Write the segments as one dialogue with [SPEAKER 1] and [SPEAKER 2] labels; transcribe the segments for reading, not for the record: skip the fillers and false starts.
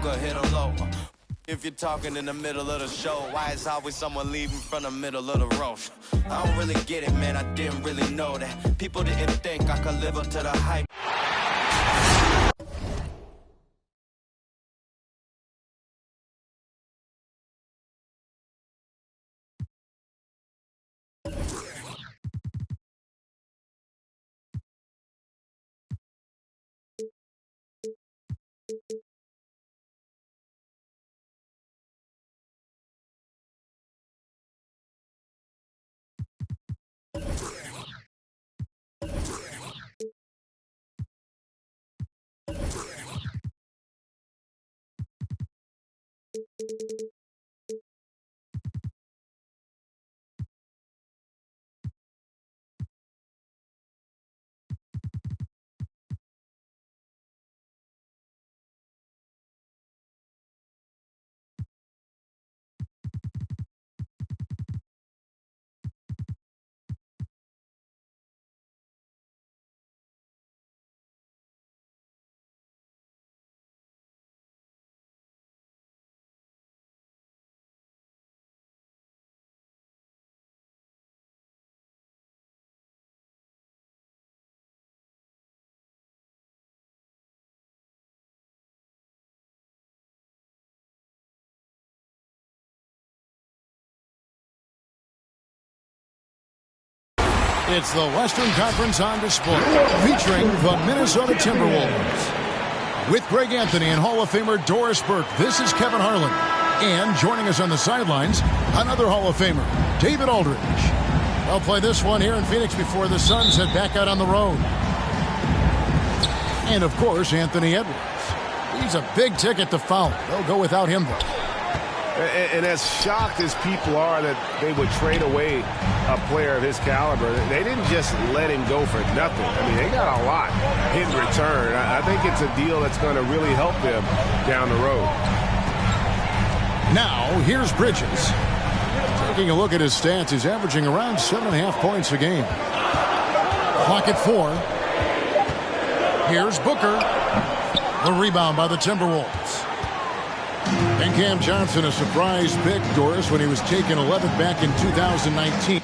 [SPEAKER 1] or hit them low. If you're talking in the middle of the show, why is always someone leaving from the middle of the road? I don't really get it, man, I didn't really know that. People didn't think I could live up to the hype.
[SPEAKER 2] It's the Western Conference on display, featuring the Minnesota Timberwolves. With Greg Anthony and Hall of Famer Doris Burke, this is Kevin Harlan. And joining us on the sidelines, another Hall of Famer, David Aldridge. They'll play this one here in Phoenix before the Suns head back out on the road. And, of course, Anthony Edwards. He's a big ticket to foul. They'll go without him, though.
[SPEAKER 3] And as shocked as people are that they would trade away a player of his caliber, they didn't just let him go for nothing. I mean, they got a lot in return. I think it's a deal that's going to really help them down the road.
[SPEAKER 2] Now, here's Bridges. Taking a look at his stats, he's averaging around 7.5 points a game. Clock at 4. Here's Booker. The rebound by the Timberwolves. And Cam Johnson, a surprise pick, Doris, when he was taken 11th back in 2019.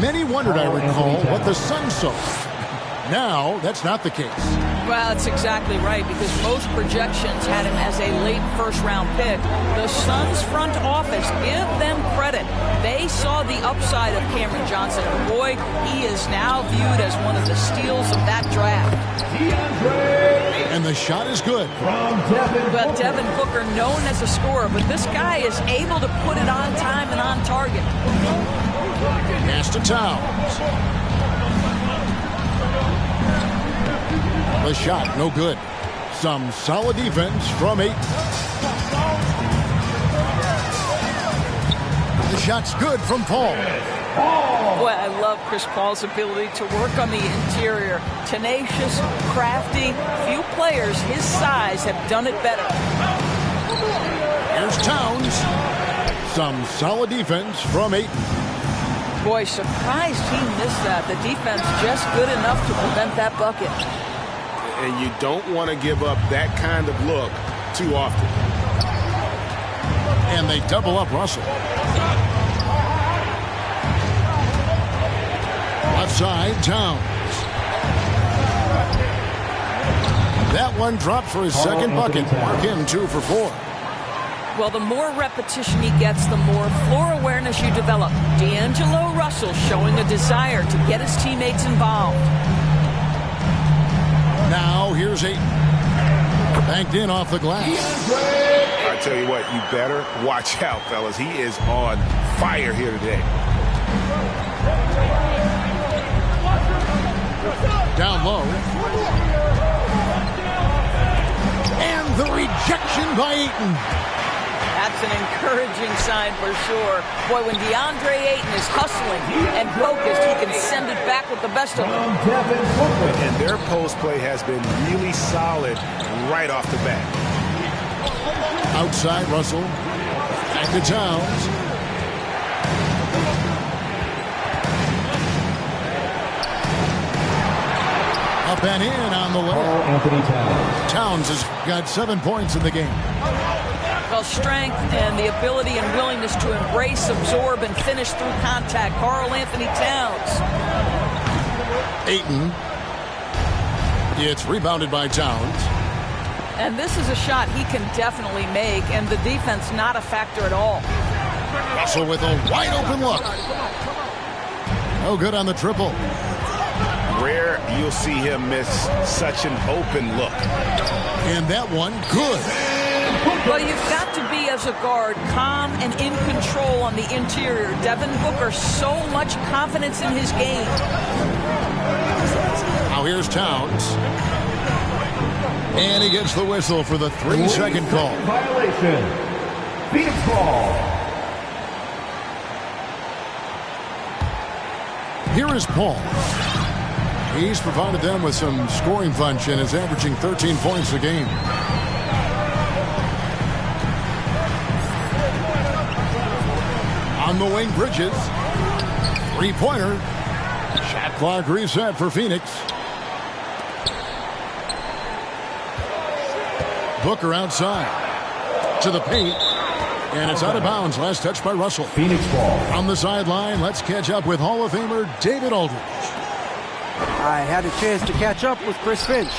[SPEAKER 2] Many wondered, I recall, what the Suns saw. Now, that's not the case.
[SPEAKER 4] Well, that's exactly right, because most projections had him as a late first-round pick. The Suns front office, give them credit. They saw the upside of Cameron Johnson. And boy, he is now viewed as one of the steals of that draft.
[SPEAKER 2] And the shot is good.
[SPEAKER 4] Well, Devin Booker, known as a scorer, but this guy is able to put it on time and on target.
[SPEAKER 2] Pass to Towns. The shot, no good. Some solid defense from 8. The shot's good from Paul.
[SPEAKER 4] Boy, I love Chris Paul's ability to work on the interior. Tenacious, crafty. Few players his size have done it better.
[SPEAKER 2] Here's Towns. Some solid defense from 8.
[SPEAKER 4] Boy, surprised he missed that. The defense just good enough to prevent that bucket.
[SPEAKER 3] and you don't want to give up that kind of look too often.
[SPEAKER 2] And they double up Russell. Left side, Towns. That one dropped for his second bucket. Mark him 2 for 4.
[SPEAKER 4] Well, the more repetition he gets, the more floor awareness you develop. D'Angelo Russell showing a desire to get his teammates involved.
[SPEAKER 2] Now here's Ayton. Banked in off the glass.
[SPEAKER 3] I tell you what, you better watch out, fellas. He is on fire here today.
[SPEAKER 2] Down low. And the rejection by Ayton.
[SPEAKER 4] That's an encouraging sign for sure. Boy, when DeAndre Ayton is hustling and focused, he can send it back with the best of them.
[SPEAKER 3] And their post play has been really solid right off the bat.
[SPEAKER 2] Outside Russell. Back to Towns. Up and in on the way.
[SPEAKER 5] Anthony Towns.
[SPEAKER 2] Towns has got 7 points in the game.
[SPEAKER 4] Well, strength and the ability and willingness to embrace, absorb, and finish through contact. Karl-Anthony Towns.
[SPEAKER 2] Ayton. It's rebounded by Towns.
[SPEAKER 4] And this is a shot he can definitely make, and the defense not a factor at all.
[SPEAKER 2] Russell with a wide open look. No good on the triple.
[SPEAKER 3] Rare you'll see him miss such an open look.
[SPEAKER 2] And that one, good.
[SPEAKER 4] Well, you've got to be, as a guard, calm and in control on the interior. Devin Booker, so much confidence in his game.
[SPEAKER 2] Now here's Towns. And he gets the whistle for the 3-second call.
[SPEAKER 5] Violation. Phoenix ball.
[SPEAKER 2] Here is Paul. He's provided them with some scoring punch and is averaging 13 points a game. On the wing, Bridges. 3-pointer. Shot clock reset for Phoenix. Booker outside. To the paint. And it's out of bounds. Last touch by Russell.
[SPEAKER 5] Phoenix ball.
[SPEAKER 2] On the sideline, let's catch up with Hall of Famer David Aldridge.
[SPEAKER 6] I had a chance to catch up with Chris Finch.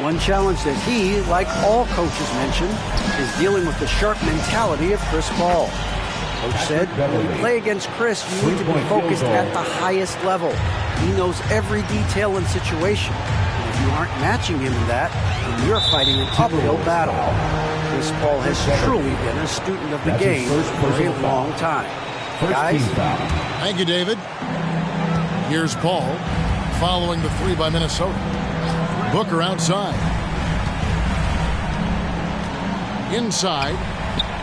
[SPEAKER 6] One challenge that he, like all coaches mention, is dealing with the sharp mentality of Chris Paul. Coach said, when you play against Chris, you need to be focused at the highest level. He knows every detail and situation. And if you aren't matching him in that, then you're fighting an uphill battle. Chris Paul has truly been a student of the game for a long time. Guys?
[SPEAKER 2] Thank you, David. Here's Paul following the 3 by Minnesota. Booker outside. Inside.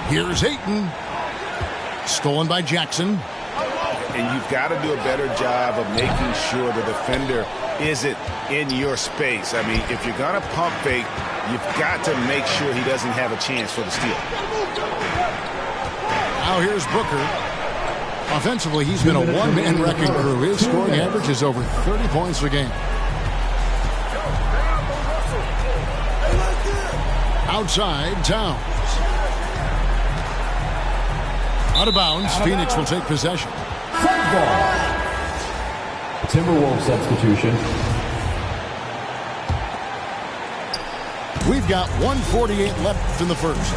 [SPEAKER 2] Here's Ayton. Stolen by Jackson.
[SPEAKER 3] And you've got to do a better job of making sure the defender isn't in your space. I mean, if you're going to pump fake, you've got to make sure he doesn't have a chance for the steal.
[SPEAKER 2] Now here's Booker. Offensively, he's been a one-man wrecking crew. His scoring average is over 30 points a game. Outside, Towns. Out of bounds, Phoenix will take possession.
[SPEAKER 5] Timberwolves substitution.
[SPEAKER 2] We've got 1:48 left in the first.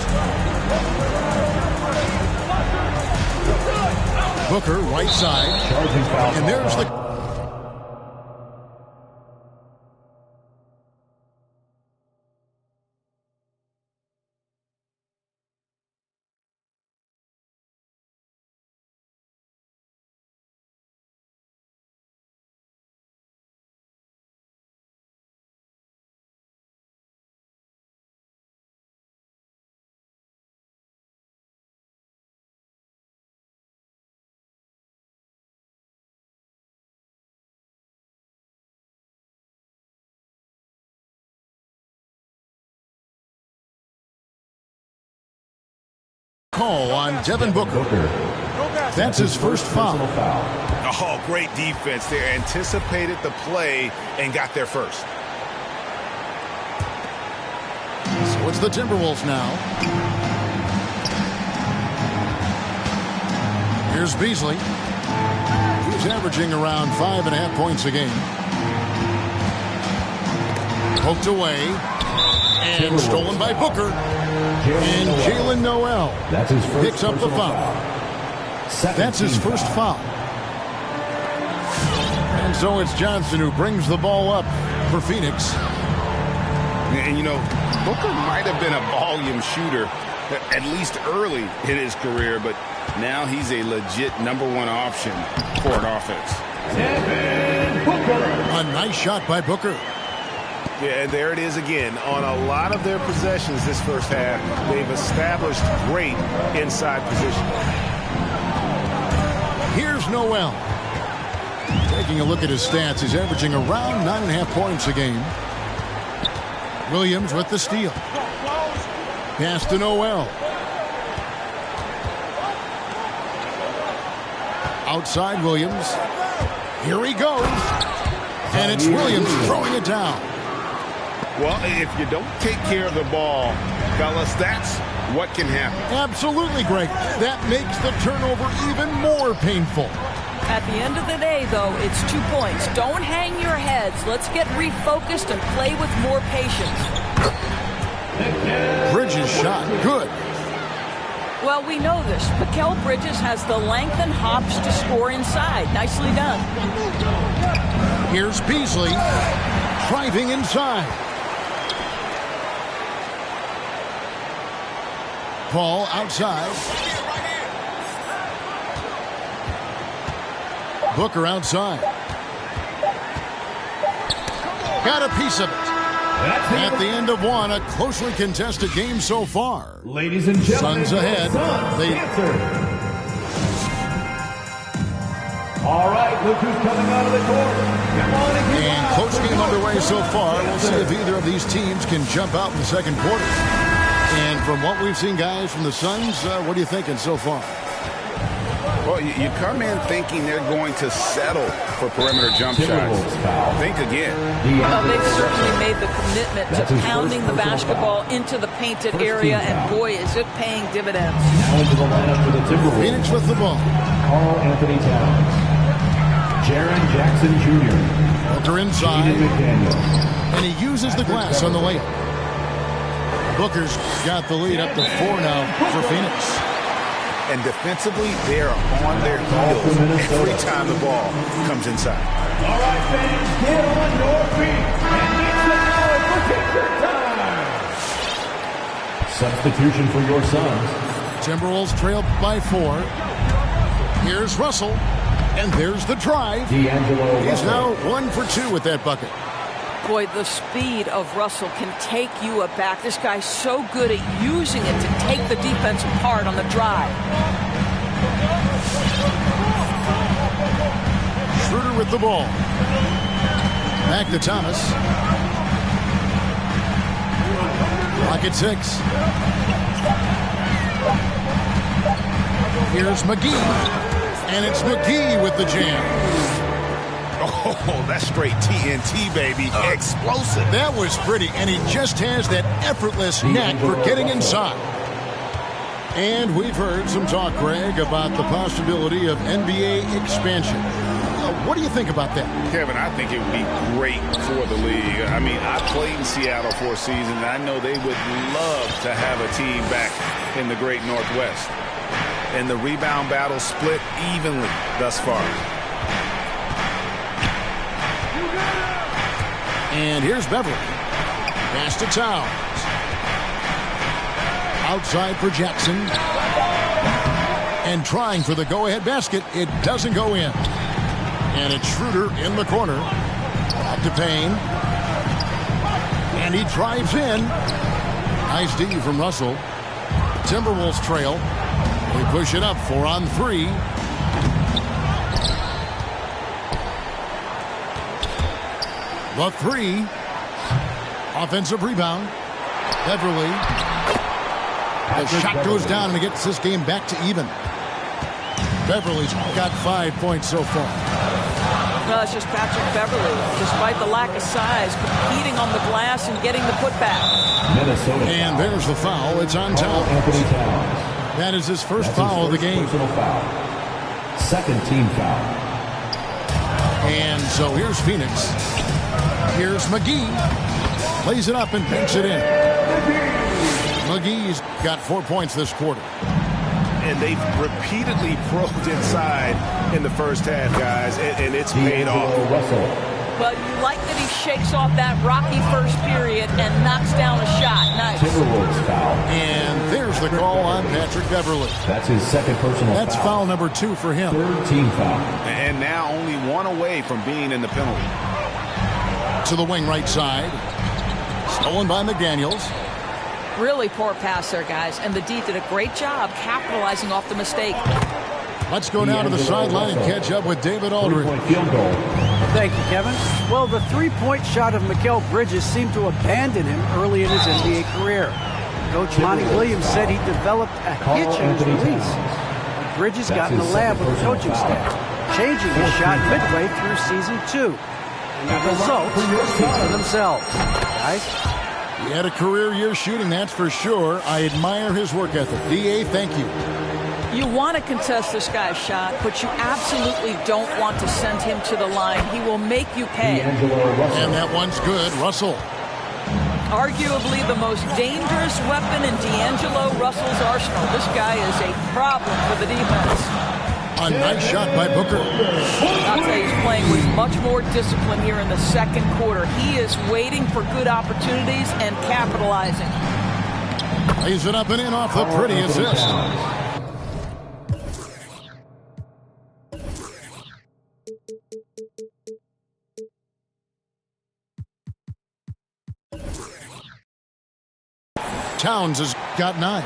[SPEAKER 2] Booker, right side. And there's the... call on Devin Booker. That's his first foul.
[SPEAKER 3] Oh, great defense there. Anticipated the play and got there first.
[SPEAKER 2] So it's the Timberwolves now. Here's Beasley. He's averaging around 5.5 points a game. Poked away. And stolen by Booker. And Jalen Noel picks up the foul. That's his first foul. And so it's Johnson who brings the ball up for Phoenix.
[SPEAKER 3] And, you know, Booker might have been a volume shooter, at least early in his career, but now he's a legit #1 option for an offense.
[SPEAKER 2] A nice shot by Booker.
[SPEAKER 3] Yeah, and there it is again. On a lot of their possessions this first half, they've established great inside position.
[SPEAKER 2] Here's Noel. Taking a look at his stats, he's averaging around 9.5 points a game. Williams with the steal. Pass to Noel. Outside Williams. Here he goes. And it's Williams throwing it down.
[SPEAKER 3] Well, if you don't take care of the ball, fellas, that's what can happen.
[SPEAKER 2] Absolutely, Greg. That makes the turnover even more painful.
[SPEAKER 4] At the end of the day, though, it's 2 points. Don't hang your heads. Let's get refocused and play with more patience.
[SPEAKER 2] Bridges shot. Good.
[SPEAKER 4] Well, we know this. Mikal Bridges has the length and hops to score inside. Nicely done.
[SPEAKER 2] Here's Beasley driving inside. Ball outside. Booker outside. Got a piece of it. At the end of one, a closely contested game so far.
[SPEAKER 5] Ladies and gentlemen,
[SPEAKER 2] Suns ahead.
[SPEAKER 5] All right, look who's coming out of the court. Come on
[SPEAKER 2] and close game underway so far. We'll see if either of these teams can jump out in the second quarter. And from what we've seen, guys, from the Suns, what are you thinking so far?
[SPEAKER 3] Well, you come in thinking they're going to settle for perimeter jump shots. Think again.
[SPEAKER 4] Well, they've certainly made the commitment to pounding the basketball into the painted area, and boy, is it paying dividends.
[SPEAKER 5] Now into the lineup for the Timberwolves.
[SPEAKER 2] Phoenix with the ball.
[SPEAKER 5] Karl Anthony Towns. Jaren Jackson Jr.
[SPEAKER 2] Booker inside. And he uses the glass on the layup. Booker's got the lead up to 4 now for Phoenix.
[SPEAKER 3] And defensively, they are on their heels every time the ball comes inside.
[SPEAKER 5] All right, fans, get on your feet and make some noise for picture time. Substitution for your Suns.
[SPEAKER 2] Timberwolves trail by 4. Here's Russell. And there's the drive.
[SPEAKER 5] D'Angelo
[SPEAKER 2] He's
[SPEAKER 5] Russell.
[SPEAKER 2] now 1 for 2 with that bucket.
[SPEAKER 4] Boy, the speed of Russell can take you aback. This guy's so good at using it to take the defense apart on the drive.
[SPEAKER 2] Schroeder with the ball. Back to Thomas. Rocket 6. Here's McGee. And it's McGee with the jam.
[SPEAKER 3] Oh, that's straight TNT, baby. Explosive.
[SPEAKER 2] That was pretty, and he just has that effortless knack for getting inside. And we've heard some talk, Greg, about the possibility of NBA expansion. What do you think about that?
[SPEAKER 3] Kevin, I think it would be great for the league. I mean, I played in Seattle for a season, and I know they would love to have a team back in the great Northwest. And the rebound battle split evenly thus far.
[SPEAKER 2] And here's Beverly. Pass to Towns. Outside for Jackson. And trying for the go-ahead basket. It doesn't go in. And it's Schroeder in the corner. Back to Payne. And he drives in. Nice D from Russell. Timberwolves trail. They push it up 4 on 3. The 3. Offensive rebound. Beverly. The shot goes down and it gets this game back to even. Beverly's got 5 points so far.
[SPEAKER 4] No, it's just Patrick Beverly, despite the lack of size, competing on the glass and getting the putback.
[SPEAKER 7] Minnesota.
[SPEAKER 2] And there's the foul. It's on Towns.
[SPEAKER 7] Anthony Towns.
[SPEAKER 2] That is his first
[SPEAKER 7] That's
[SPEAKER 2] foul of the
[SPEAKER 7] his
[SPEAKER 2] game.
[SPEAKER 7] personal foul. Second team foul.
[SPEAKER 2] And so here's Phoenix. Here's McGee. Lays it up and banks it in. McGee's got 4 points this quarter.
[SPEAKER 3] And they've repeatedly probed inside in the first half, guys, and it's paid off.
[SPEAKER 7] Russell.
[SPEAKER 4] Well, you like that he shakes off that rocky first period and knocks down a shot. Nice.
[SPEAKER 7] Timberwolves foul.
[SPEAKER 2] And there's the call on Patrick Beverly.
[SPEAKER 7] That's his second personal foul.
[SPEAKER 2] That's foul number 2 for him.
[SPEAKER 7] Third team foul.
[SPEAKER 3] And now only one away from being in the penalty.
[SPEAKER 2] To the wing right side. Stolen by McDaniels.
[SPEAKER 4] Really poor pass there, guys. And the D did a great job capitalizing off the mistake.
[SPEAKER 2] Let's go down to the sideline and catch up with David Aldridge.
[SPEAKER 7] Field goal.
[SPEAKER 6] Thank you, Kevin. Well, the three-point shot of Mikal Bridges seemed to abandon him early in his NBA career. Coach Monty Williams said he developed a hitch in his release. Bridges got in the lab with the coaching staff, changing his shot midway through season 2. And the results speak for themselves. Guys?
[SPEAKER 2] He had a career year shooting, that's for sure. I admire his work ethic. D.A., thank you.
[SPEAKER 4] You want to contest this guy's shot, but you absolutely don't want to send him to the line. He will make you pay.
[SPEAKER 2] And that one's good. Russell.
[SPEAKER 4] Arguably the most dangerous weapon in D'Angelo Russell's arsenal. This guy is a problem for the defense.
[SPEAKER 2] A nice shot by Booker.
[SPEAKER 4] I'll tell you, he's playing with much more discipline here in the second quarter. He is waiting for good opportunities and capitalizing.
[SPEAKER 2] Lays it up and in off the pretty assist. Towns has got 9.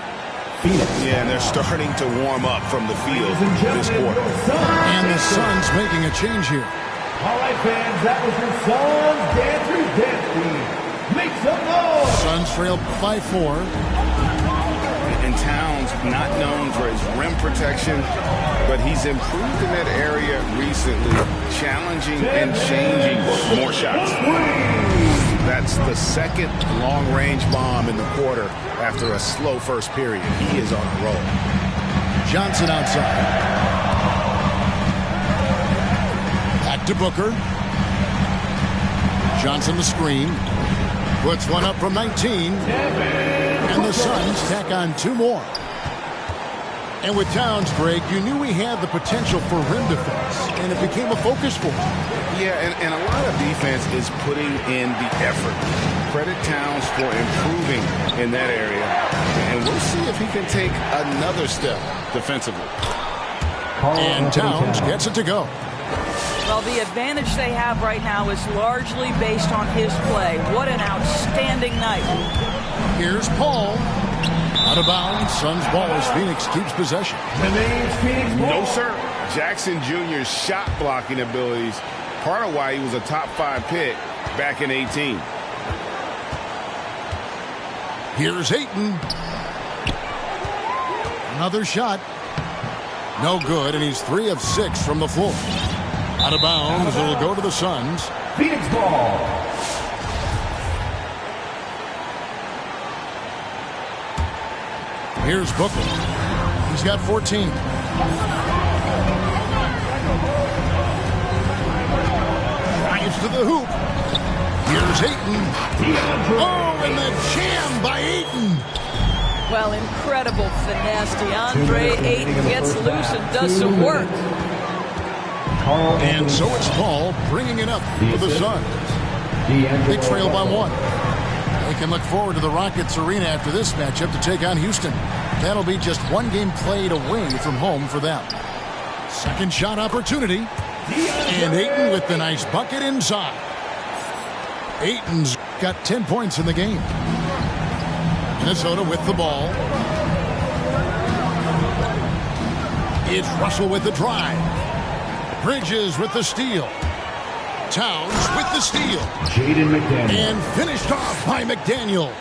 [SPEAKER 3] Yeah, and they're starting to warm up from the field this quarter.
[SPEAKER 2] And the Suns making a change here.
[SPEAKER 5] All right, fans, that was your Suns Dancers Dance Team. Make some noise!
[SPEAKER 2] Suns trail by 4.
[SPEAKER 3] And Towns, not known for his rim protection, but he's improved in that area recently, challenging and changing more shots. That's the second long-range bomb in the quarter after a slow first period. He is on a roll.
[SPEAKER 2] Johnson outside. Back to Booker. Johnson the screen. Puts one up from 19. And the Suns tack on 2 more. And with Towns, Greg, you knew he had the potential for rim defense, and it became a focus for him.
[SPEAKER 3] Yeah, and a lot of defense is putting in the effort. Credit Towns for improving in that area. And we'll see if he can take another step defensively.
[SPEAKER 2] And Towns gets it to go.
[SPEAKER 4] Well, the advantage they have right now is largely based on his play. What an outstanding night.
[SPEAKER 2] Here's Paul. Out of bounds. Suns ball as Phoenix keeps possession.
[SPEAKER 5] The name's Phoenix.
[SPEAKER 3] No, sir. Jackson Jr.'s shot blocking abilities, part of why he was a top 5 pick back in 18.
[SPEAKER 2] Here's Ayton. Another shot. No good, and he's 3 of 6 from the floor. Out of bounds. It'll go to the Suns.
[SPEAKER 5] Phoenix ball.
[SPEAKER 2] Here's Booker. He's got 14. Drives to the hoop. Here's Ayton. Oh, and the jam by Ayton.
[SPEAKER 4] Well, incredible finesse. DeAndre Ayton gets loose and does some work.
[SPEAKER 2] And so it's Paul bringing it up for the Suns. They trail by 1. They can look forward to the Rockets Arena after this matchup to take on Houston. That'll be just 1 game played away from home for them. Second shot opportunity. And Ayton with the nice bucket inside. Ayton's got 10 points in the game. Minnesota with the ball. It's Russell with the drive. Bridges with the steal. Towns with the steal.
[SPEAKER 7] Jaden McDaniel.
[SPEAKER 2] And finished off by McDaniel.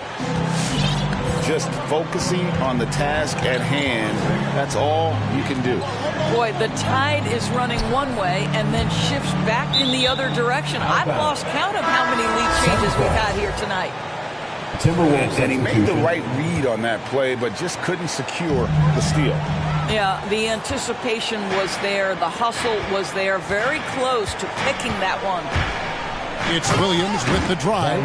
[SPEAKER 3] just focusing on the task at hand. That's all you can do.
[SPEAKER 4] Boy, the tide is running one way and then shifts back in the other direction. I've lost count of how many lead changes we've had here tonight.
[SPEAKER 3] Timberwolves, and he made the right read on that play, but just couldn't secure the steal.
[SPEAKER 4] Yeah, the anticipation was there. The hustle was there. Very close to picking that one.
[SPEAKER 2] It's Williams with the drive.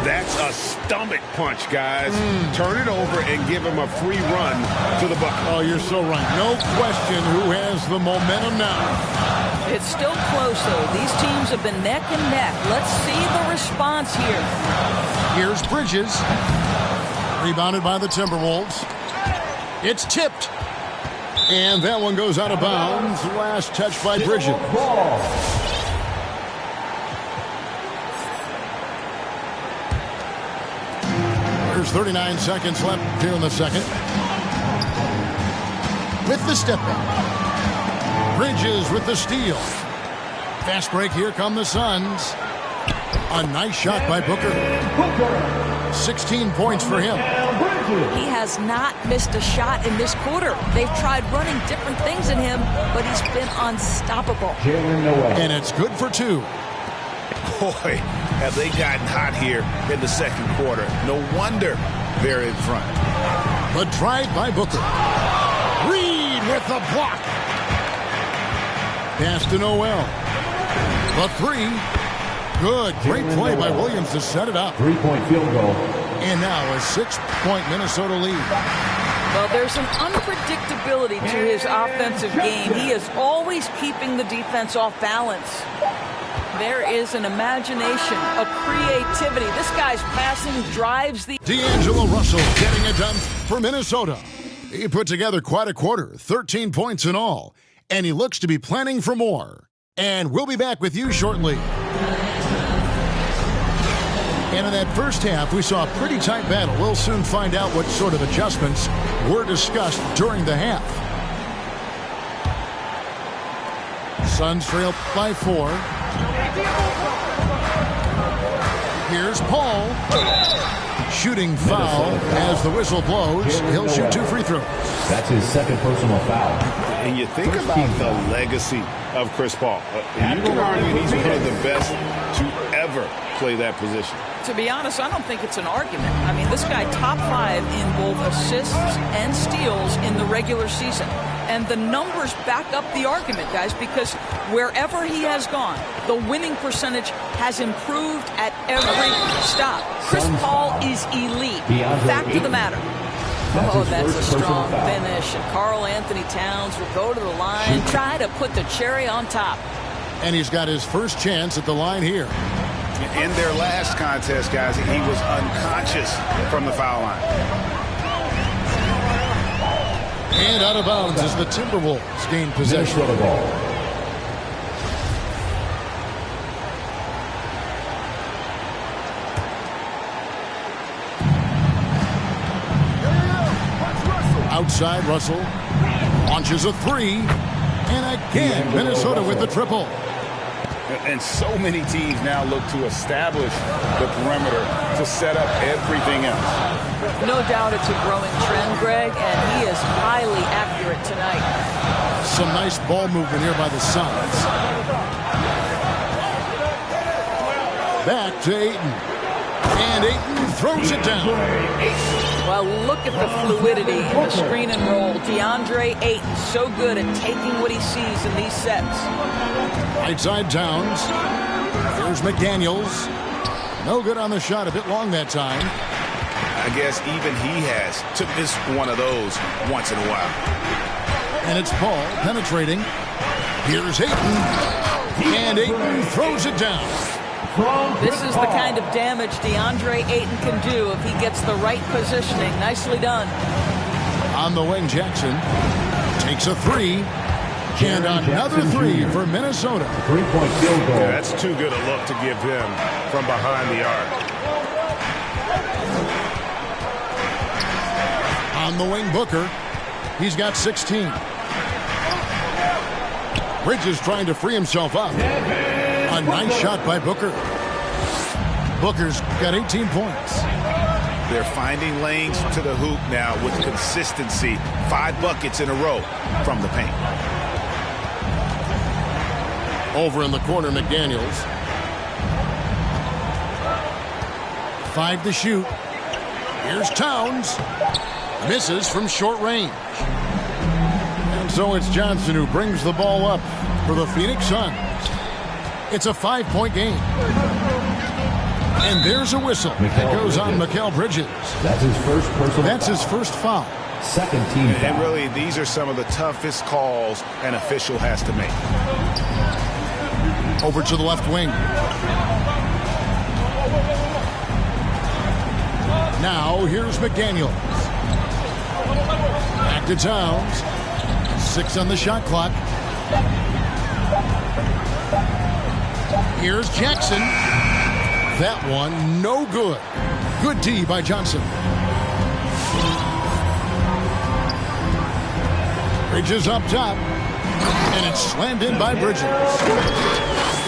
[SPEAKER 3] That's a stomach punch, guys. Turn it over and give him a free run to the bucket.
[SPEAKER 2] Oh, you're so right. No question who has the momentum now.
[SPEAKER 4] It's still close, though. These teams have been neck and neck. Let's see the response here.
[SPEAKER 2] Here's Bridges. Rebounded by the Timberwolves. It's tipped. And that one goes out of bounds. Last touch by Bridges. There's 39 seconds left here in the second. With the step back. Bridges with the steal. Fast break. Here come the Suns. A nice shot by Booker. 16 points for him.
[SPEAKER 4] He has not missed a shot in this quarter. They've tried running different things in him, but he's been unstoppable.
[SPEAKER 2] And it's good for two.
[SPEAKER 3] Boy, have they gotten hot here in the second quarter. No wonder they're in front.
[SPEAKER 2] The drive by Booker. Reed with the block. Pass to Noel. The three. Good. Great play by Williams to set it up.
[SPEAKER 7] 3-point field goal.
[SPEAKER 2] And now a 6-point Minnesota lead.
[SPEAKER 4] Well, there's an unpredictability to his offensive game. He is always keeping the defense off balance. There is an imagination, a creativity. This guy's passing drives the...
[SPEAKER 2] D'Angelo Russell getting it done for Minnesota. He put together quite a quarter, 13 points in all. And he looks to be planning for more. And we'll be back with you shortly. And in that first half, we saw a pretty tight battle. We'll soon find out what sort of adjustments were discussed during the half. Suns trail by 4. Here's Paul. Shooting foul as the whistle blows. He'll shoot 2 free throws.
[SPEAKER 7] That's his second personal foul.
[SPEAKER 3] And you think about the legacy of Chris Paul. You can argue he's one of the best to ever play that position.
[SPEAKER 4] To be honest, I don't think it's an argument. I mean, this guy top 5 in both assists and steals in the regular season. And the numbers back up the argument, guys, because wherever he has gone, the winning percentage has improved at every stop. Chris Paul is elite. Fact of the matter. Oh, that's a strong finish. And Karl Anthony Towns will go to the line, try to put the cherry on top.
[SPEAKER 2] And he's got his first chance at the line here.
[SPEAKER 3] In their last contest, guys, he was unconscious from the foul line.
[SPEAKER 2] And out of bounds as the Timberwolves gain possession. Outside, Russell launches a 3. And again, Minnesota with the triple.
[SPEAKER 3] And so many teams now look to establish the perimeter to set up everything else.
[SPEAKER 4] No doubt it's a growing trend, Greg, and he is highly accurate tonight.
[SPEAKER 2] Some nice ball movement here by the Suns. Back to Ayton. And Ayton throws it down.
[SPEAKER 4] Well, look at the fluidity in the screen and roll. DeAndre Ayton so good at taking what he sees in these sets.
[SPEAKER 2] Right side Towns. Here's McDaniels. No good on the shot. A bit long that time.
[SPEAKER 3] I guess even he has to miss one of those once in a while.
[SPEAKER 2] And it's Paul penetrating. Here's Ayton. And Ayton throws it down.
[SPEAKER 4] This is the kind of damage DeAndre Ayton can do if he gets the right positioning. Nicely done.
[SPEAKER 2] On the wing, Jackson takes a 3. And another 3 for Minnesota.
[SPEAKER 7] 3-point field goal.
[SPEAKER 3] Yeah, that's too good a look to give him from behind the arc.
[SPEAKER 2] On the wing, Booker. He's got 16. Bridges trying to free himself up. A nice shot by Booker. Booker's got 18 points.
[SPEAKER 3] They're finding lanes to the hoop now with consistency. 5 buckets in a row from the paint.
[SPEAKER 2] Over in the corner, McDaniels. 5 to shoot. Here's Towns. Misses from short range. And so it's Johnson who brings the ball up for the Phoenix Suns. It's a 5-point game. And there's a whistle that goes on Mikal Bridges.
[SPEAKER 7] That's his first personal
[SPEAKER 2] That's
[SPEAKER 7] foul.
[SPEAKER 2] his first foul.
[SPEAKER 7] Second team foul.
[SPEAKER 3] And really, these are some of the toughest calls an official has to make.
[SPEAKER 2] Over to the left wing. Now here's McDaniels. Back to Towns. 6 on the shot clock. Here's Jackson. That one, no good. Good D by Johnson. Bridges up top. And it's slammed in by Bridges.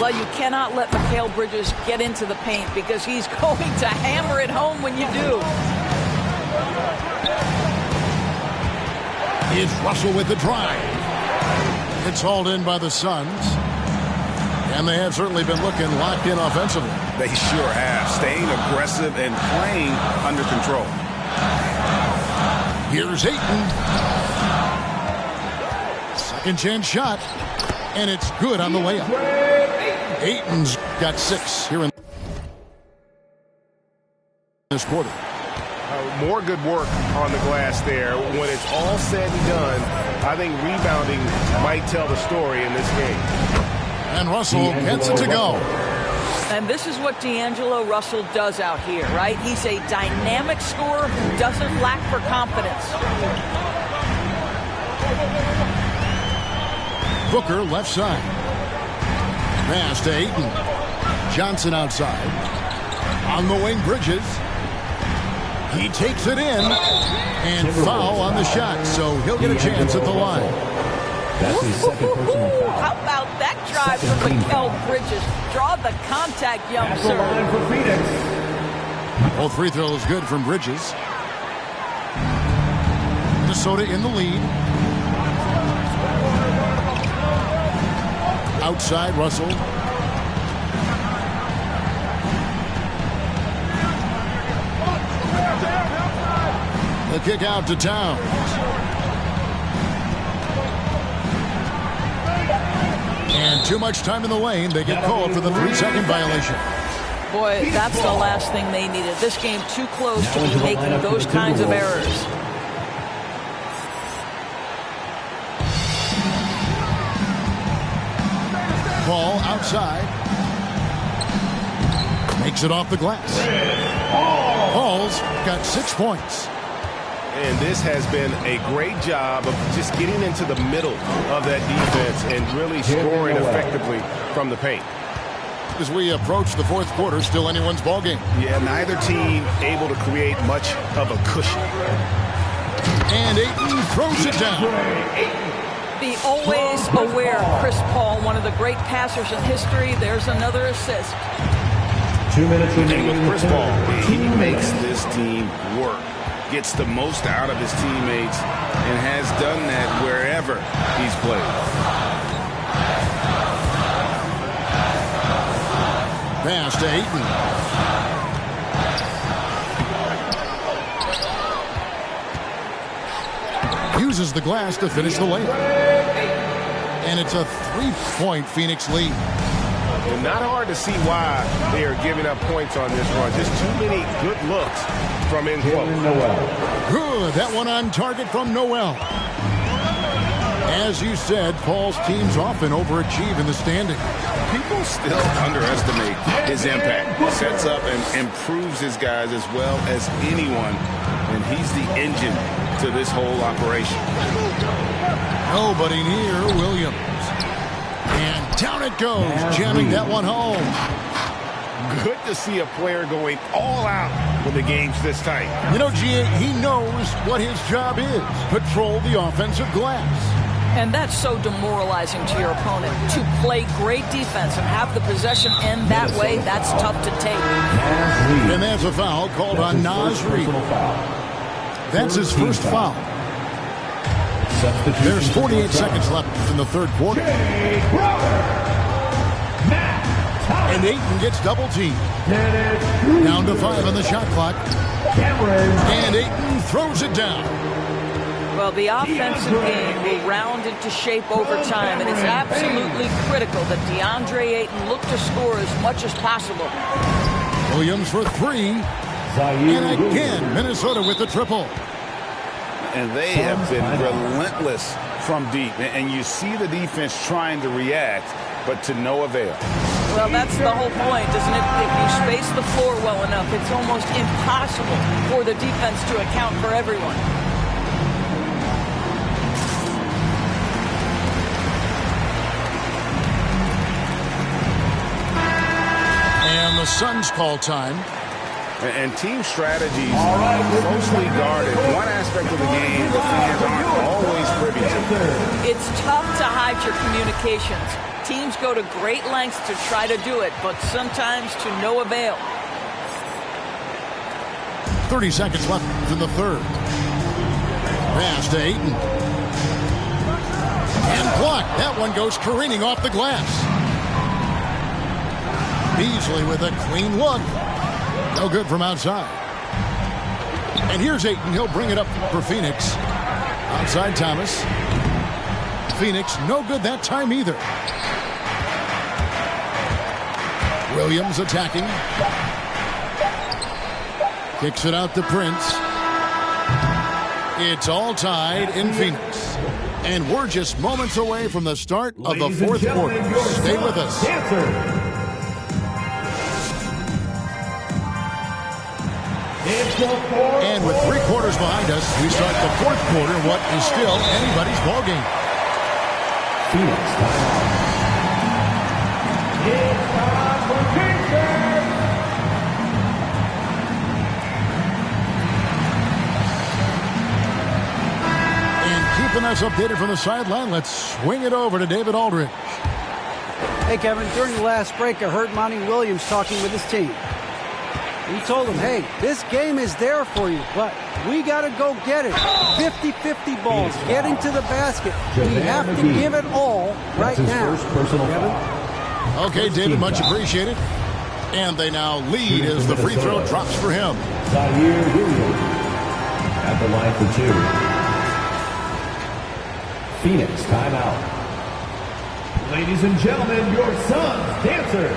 [SPEAKER 4] Well, you cannot let Mikal Bridges get into the paint because he's going to hammer it home when you do.
[SPEAKER 2] Here's Russell with the drive. It's hauled in by the Suns. And they have certainly been looking locked in offensively.
[SPEAKER 3] They sure have. Staying aggressive and playing under control.
[SPEAKER 2] Here's Ayton. Second chance shot. And it's good on the layup. Ayton's got 6 here in this quarter.
[SPEAKER 3] More good work on the glass there. When it's all said and done, I think rebounding might tell the story in this game.
[SPEAKER 2] And Russell gets it to go.
[SPEAKER 4] And this is what D'Angelo Russell does out here, right? He's a dynamic scorer who doesn't lack for confidence.
[SPEAKER 2] Booker left side. Pass to Ayton. Johnson outside. On the wing, Bridges. He takes it in. And foul on the shot, so he'll get a chance at the line.
[SPEAKER 7] That's his second personal foul.
[SPEAKER 4] How about that drive from Mikal Bridges? Draw the contact, young
[SPEAKER 5] That's the
[SPEAKER 4] sir.
[SPEAKER 5] line for Phoenix.
[SPEAKER 2] Both free throws good from Bridges. Minnesota in the lead. Outside, Russell. The kick out to Towns. And too much time in the lane. They get called for the 3-second violation.
[SPEAKER 4] Boy, that's the last thing they needed. This game too close to be making those kinds of errors.
[SPEAKER 2] Ball outside. Makes it off the glass. Paul's got 6 points.
[SPEAKER 3] And this has been a great job of just getting into the middle of that defense and really scoring effectively from the paint.
[SPEAKER 2] As we approach the fourth quarter, still anyone's ball game.
[SPEAKER 3] Yeah, neither team able to create much of a cushion.
[SPEAKER 2] And Ayton throws it down.
[SPEAKER 4] Be always aware, Chris Paul, one of the great passers in history. There's another assist.
[SPEAKER 7] 2 minutes
[SPEAKER 3] And
[SPEAKER 7] remaining
[SPEAKER 3] with
[SPEAKER 7] in the
[SPEAKER 3] Chris Paul,
[SPEAKER 7] third.
[SPEAKER 3] he makes this team work, gets the most out of his teammates, and has done that wherever he's played.
[SPEAKER 2] Pass to Ayton. Uses the glass to finish the layup. And it's a 3-point Phoenix lead.
[SPEAKER 3] And not hard to see why they are giving up points on this run. Just too many good looks from in close.
[SPEAKER 2] Good. That one on target from Noel. As you said, Paul's teams often overachieve in the standings.
[SPEAKER 3] People still underestimate his impact. He sets up and improves his guys as well as anyone, and he's the engine to this whole operation.
[SPEAKER 2] Nobody near Williams. And down it goes, jamming that one home.
[SPEAKER 3] Good to see a player going all out when the game's this tight.
[SPEAKER 2] You know, G.A., he knows what his job is. Patrol the offensive glass.
[SPEAKER 4] And that's so demoralizing to your opponent. To play great defense and have the possession end that way, that's tough to take.
[SPEAKER 2] And that's a foul called on Naz Reid. That's his first foul. There's 48 seconds left in the third quarter. And Ayton gets double teamed. Down to 5 on the shot clock. And Ayton throws it down.
[SPEAKER 4] Well, the offensive game will round into shape over time, and it's absolutely critical that DeAndre Ayton look to score as much as possible.
[SPEAKER 2] Williams for 3. And again, Minnesota with the triple.
[SPEAKER 8] And they have been relentless from deep. And you see the defense trying to react, but to no avail.
[SPEAKER 4] Well, that's the whole point, isn't it? If you space the floor well enough, it's almost impossible for the defense to account for everyone.
[SPEAKER 2] And the Suns call time.
[SPEAKER 8] And team strategies closely guarded. One aspect of the game the fans aren't always privy to.
[SPEAKER 4] It's tough to hide your communications. Teams go to great lengths to try to do it, but sometimes to no avail.
[SPEAKER 2] 30 seconds left in the third. Pass to Ayton. And blocked. That one goes careening off the glass. Beasley with a clean look. No good from outside. And here's Ayton. He'll bring it up for Phoenix. Outside Thomas. Phoenix no good that time either. Williams attacking. Kicks it out to Prince. It's all tied in Phoenix. And we're just moments away from the start of the fourth quarter. Stay with us. And with 3 quarters behind us, we start the fourth quarter, what is still anybody's ballgame.
[SPEAKER 7] Phoenix timeout.
[SPEAKER 5] It's time for Pacers.
[SPEAKER 2] And keeping us updated from the sideline, let's swing it over to David Aldridge.
[SPEAKER 6] Hey, Kevin, during the last break, I heard Monty Williams talking with his team. He told them, hey, this game is there for you, but we got to go get it. 50-50 balls, getting to the basket. We have to give it all right now.
[SPEAKER 7] First personal foul.
[SPEAKER 2] Okay, David, much appreciated. And they now lead as the free throw drops for him.
[SPEAKER 7] Zaire Williams at the line for 2. Phoenix timeout.
[SPEAKER 5] Ladies and gentlemen, your Suns dancer.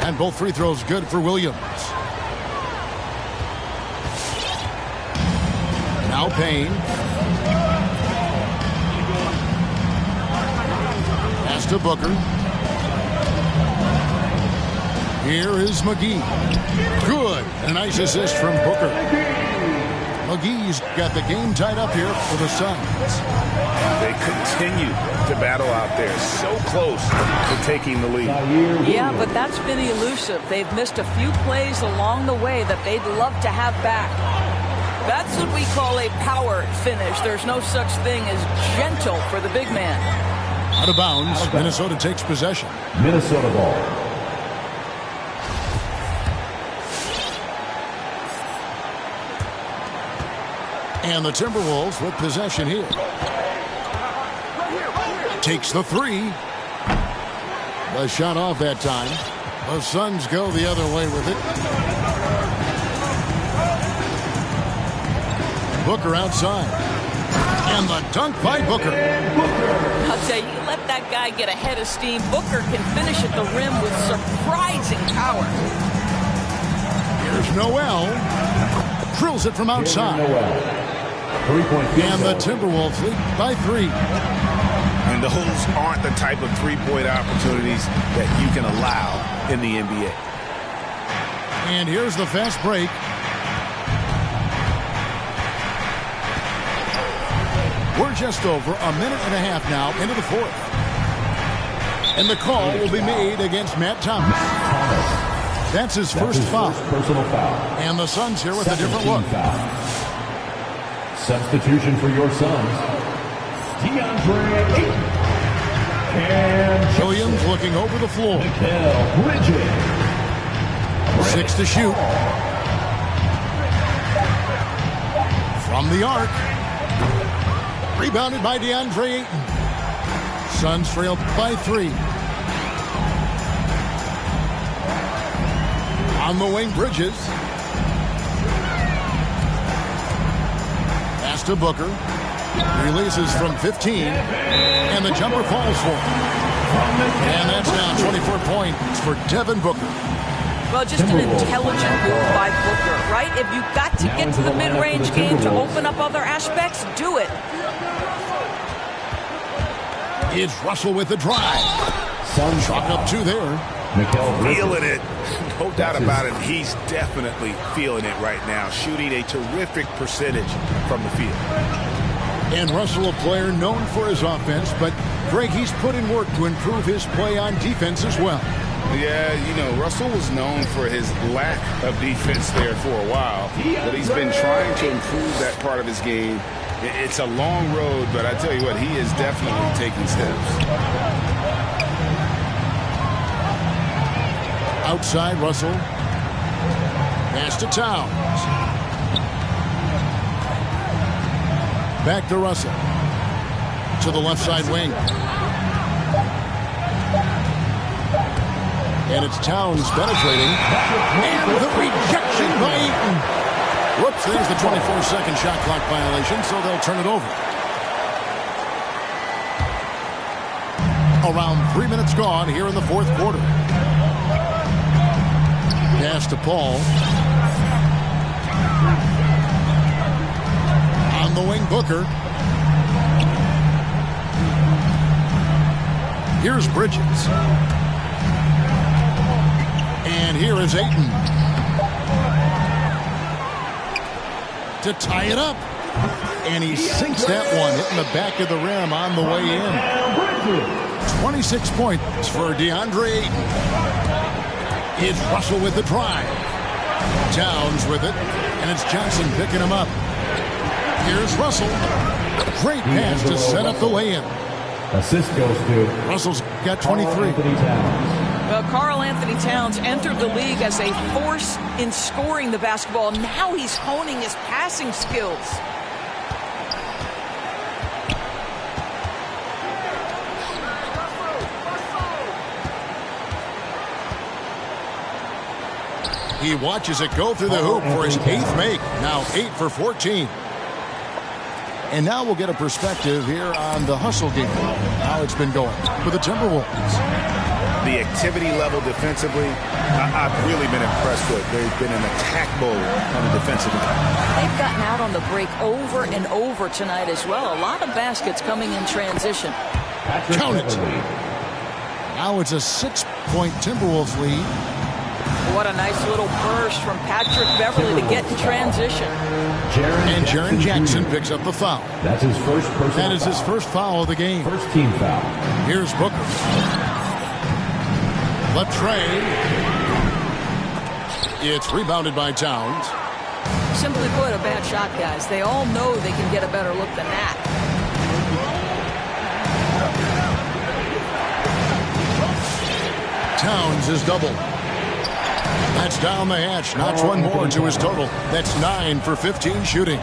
[SPEAKER 2] And both free throws good for Williams. Now Payne. Pass to Booker. Here is McGee. Good. A nice assist from Booker. McGee's got the game tied up here for the Suns.
[SPEAKER 8] They continue to battle out there, so close to taking the lead.
[SPEAKER 4] Yeah, but that's been elusive. They've missed a few plays along the way that they'd love to have back. That's what we call a power finish. There's no such thing as gentle for the big man.
[SPEAKER 2] Out of bounds. Minnesota takes possession.
[SPEAKER 7] Minnesota ball.
[SPEAKER 2] And the Timberwolves with possession here. Takes the 3. The shot off that time. The Suns go the other way with it. Booker outside. And the dunk by Booker.
[SPEAKER 4] I'll tell you, let that guy get a head of steam. Booker can finish at the rim with surprising power.
[SPEAKER 2] Here's Noel. Drills it from outside. And the Timberwolves lead by 3.
[SPEAKER 8] And those aren't the type of three-point opportunities that you can allow in the NBA.
[SPEAKER 2] And here's the fast break. We're just over a minute and a half now into the fourth. And the call will be made against Matt Thomas. That's his first foul.
[SPEAKER 7] Personal foul.
[SPEAKER 2] And the Suns here with a different look.
[SPEAKER 7] Foul. Substitution for your Suns. DeAndre Ayton.
[SPEAKER 2] Williams looking over the floor.
[SPEAKER 7] Mikal Bridges.
[SPEAKER 2] 6 to shoot. From the arc. Rebounded by DeAndre Ayton. Suns trailed by 3. On the wing, Bridges. Pass to Booker. Releases from 15. And the jumper falls for him. And that's now 24 points for Devin Booker.
[SPEAKER 4] Well, just an intelligent move by Booker, right? If you've got to get to the mid-range game to open up other aspects, do it.
[SPEAKER 2] It's Russell with the drive. Chalk up 2 there.
[SPEAKER 3] Feeling it. No doubt about it. He's definitely feeling it right now. Shooting a terrific percentage from the field.
[SPEAKER 2] And Russell, a player known for his offense, but Greg, he's put in work to improve his play on defense as well.
[SPEAKER 8] Yeah, you know, Russell was known for his lack of defense there for a while, but he's been trying to improve that part of his game. It's a long road, but I tell you what, he is definitely taking steps.
[SPEAKER 2] Outside, Russell. Pass to Towns. Back to Russell. To the left side wing. And it's Towns penetrating. And the rejection by Ayton. Whoops, there's the 24-second shot clock violation, so they'll turn it over. Around 3 minutes gone here in the fourth quarter. Pass to Paul. On the wing, Booker. Here's Bridges. And here is Ayton. To tie it up. And he sinks that one, hitting the back of the rim on the way in. 26 points for DeAndre Ayton. It's Russell with the drive. Towns with it. And it's Johnson picking him up. Here's Russell. Great pass to set up the lay-in.
[SPEAKER 7] Assist goes to
[SPEAKER 2] Russell's got 23.
[SPEAKER 4] Well, Karl Anthony Towns entered the league as a force in scoring the basketball. Now he's honing his passing skills.
[SPEAKER 2] He watches it go through the hoop for his 8th make. Now 8 for 14. And now we'll get a perspective here on the hustle game, how it's been going for the Timberwolves.
[SPEAKER 3] The activity level defensively, I've really been impressed with. They've been an attack mode on the defensive end.
[SPEAKER 4] They've gotten out on the break over and over tonight as well. A lot of baskets coming in transition.
[SPEAKER 2] Count it. Now it's a 6-point Timberwolves lead.
[SPEAKER 4] What a nice little burst from Patrick Beverly to get in transition.
[SPEAKER 2] And Jaren Jackson picks up the foul.
[SPEAKER 7] That's his first personal
[SPEAKER 2] That is his first foul of the game.
[SPEAKER 7] First team foul.
[SPEAKER 2] Here's Booker. Latrey. It's rebounded by Towns.
[SPEAKER 4] Simply put, a bad shot, guys. They all know they can get a better look than that.
[SPEAKER 2] Towns is doubled. That's down the hatch. Knocks one more to his total. That's 9 for 15 shooting.